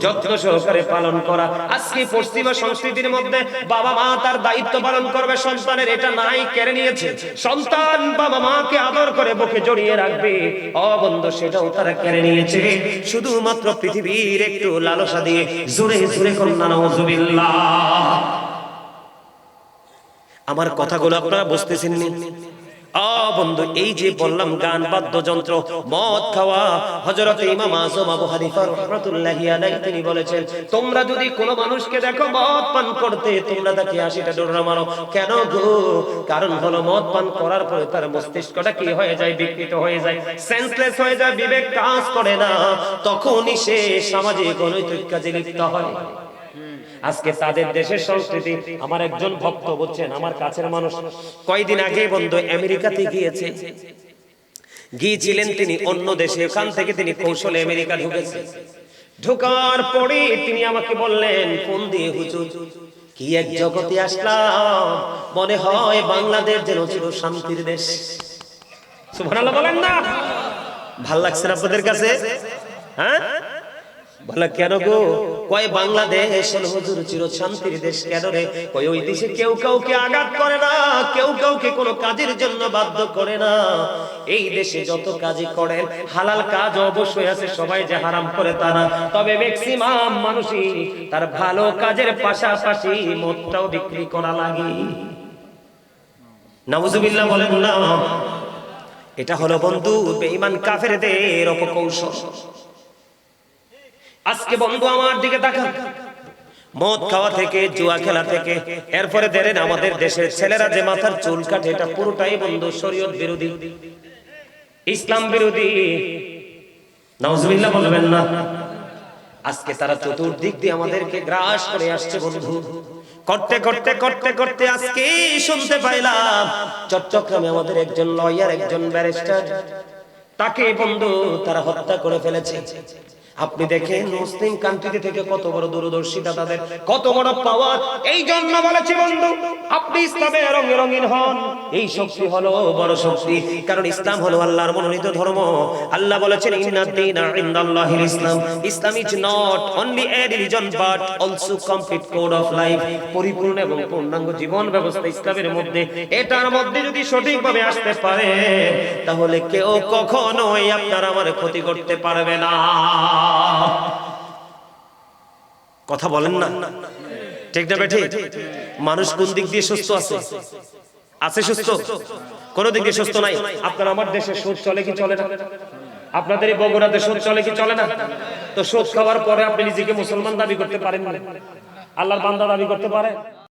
A: যত্ন সহকারে পালন করা। আজকে পশ্চিমা সংস্কৃতির মধ্যে বাবা মা তার দায়িত্ব পালন করবে সন্তানের, এটা নাই, কেড়ে নিয়েছে। সন্তান বাবা মাকে আদর করে বুকে জড়িয়ে রাখবে, ও বন্ধু সেটাও তারা কেড়ে নিয়েছে, শুধুমাত্র পৃথিবীর একটু লালসা দিয়ে। জোরে জোরে কন্যা নাউজুবিল্লাহ। আমার কথাগুলো আপনারা বুঝতেছেন নি? বন্ধু, এই যে বললাম গান বাদ্যযন্ত্র, মদ খাওয়া, হযরত ইমাম আযম আবু হানিফা রাহমাতুল্লাহি আলাইহি তিনি বলেছেন, তোমরা যদি কোনো মানুষকে দেখো মদ পান করতে, তোমরা তাকে 80টা ডোরা মারো। কেন গো? কারণ হলো মদ পান করার পরে তার মস্তিষ্কটা কি হয়ে যায়? বিকৃত হয়ে যায়, সেন্সলেস হয়ে যায়, বিবেক কাজ করে না, তখনই সে সামাজিক অনৈতিক কাজে লিপ্ত হয়। আজকে তাদের দেশের সংস্কৃতি। আমার একজন ভক্ত, বলছেন আমার কাছের মানুষ, কয়দিন আগে বন্ধু আমেরিকাতে গিয়েছিলেন তিনি অন্য দেশে, ওখান থেকে তিনি কৌশলে আমেরিকা ঢুকেছেন। ঢোকার পরে তিনি আমাকে বললেন ফোন দিয়ে, হুজুর কি এক জগতে আসলাম, মনে হয় বাংলাদেশ যেন ছিল শান্তির দেশ। সুবহানাল্লাহ বলেন না? ভাল লাগছে আপনাদের কাছে? হ্যাঁ বলে কেন গো? কয় বাংলাদেশ হুজুর চির শান্তির দেশ। কেন রে? কয় ওই দেশে কেউ কাউকে আঘাত করে না, কেউ কাউকে কোনো কাজের জন্য বাধ্য করে না। এই দেশে যত কাজই করেন হালাল কাজ অবশ্যই আছে, সবাই যে হারাম করে তা না, তবে ম্যাক্সিমাম মানুষই তার ভালো কাজের পাশাপাশি মদটাও বিক্রি করা লাগে। নাউজুবিল্লাহ বলেন না? এটা হলো বন্ধু বেঈমান কাফেরদের অপকৌশল। আজকে বন্ধু আমার দিকে তাকান, মদ খাওয়া থেকে, জুয়া খেলা থেকে, এরপরে দেখেন আমাদের দেশের ছেলেরা যে মাথার চুল কাটে, এটা পুরোটাই বন্ধু শরীয়ত বিরোধী, ইসলাম বিরোধী। নাউজুবিল্লাহ বলবেন না? আজকে তারা চতুর্দিক দিয়ে আমাদেরকে গ্রাস করে আসছে বন্ধু। করতে করতে করতে করতে আজকে শুনতে পাইলাম চট্টগ্রামে আমাদের একজন লয়ার, একজন ব্যারিস্টার, তাকে বন্ধু তারা হত্যা করে ফেলেছে। আপনি দেখেন মুসলিম কান্ট্রি থেকে কত বড় দূরদর্শিতা, তাদের কত বড় পাওয়ার। এই জন্য বলেছি বন্ধু, আপনি ইসলামে রঙে রঙিন হন, এই শক্তি হলো বড় শক্তি, কারণ ইসলাম হলো আল্লাহর মনোনীত ধর্ম। আল্লাহ বলেছেন ইন্নাদ-দীনা ইনদাল্লাহিল ইসলাম, Islam is not only a religion but also complete code of life, পরিপূর্ণ এবং পূর্ণাঙ্গ জীবন ব্যবস্থা ইসলামের মধ্যে। এটার মধ্যে যদি সঠিকভাবে আসতে পারে, তাহলে কেউ কখনোই আপনার আমার ক্ষতি করতে পারবে না। কথা বলেন না? ঠিক না বেঠিক? মানুষ কোন দিক দিয়ে সুস্থ আছে? আছে সুস্থ? কোন দিক দিয়ে সুস্থ নাই। আপনার আমার দেশে সুদ চলে কি চলে না? আপনাদের এই বগুড়াতে সুদ চলে কি চলে না? তো সুদ খাওয়ার পরে আপনি নিজেকে মুসলমান দাবি করতে পারেন না? আল্লাহর বান্দা দাবি করতে পারেন?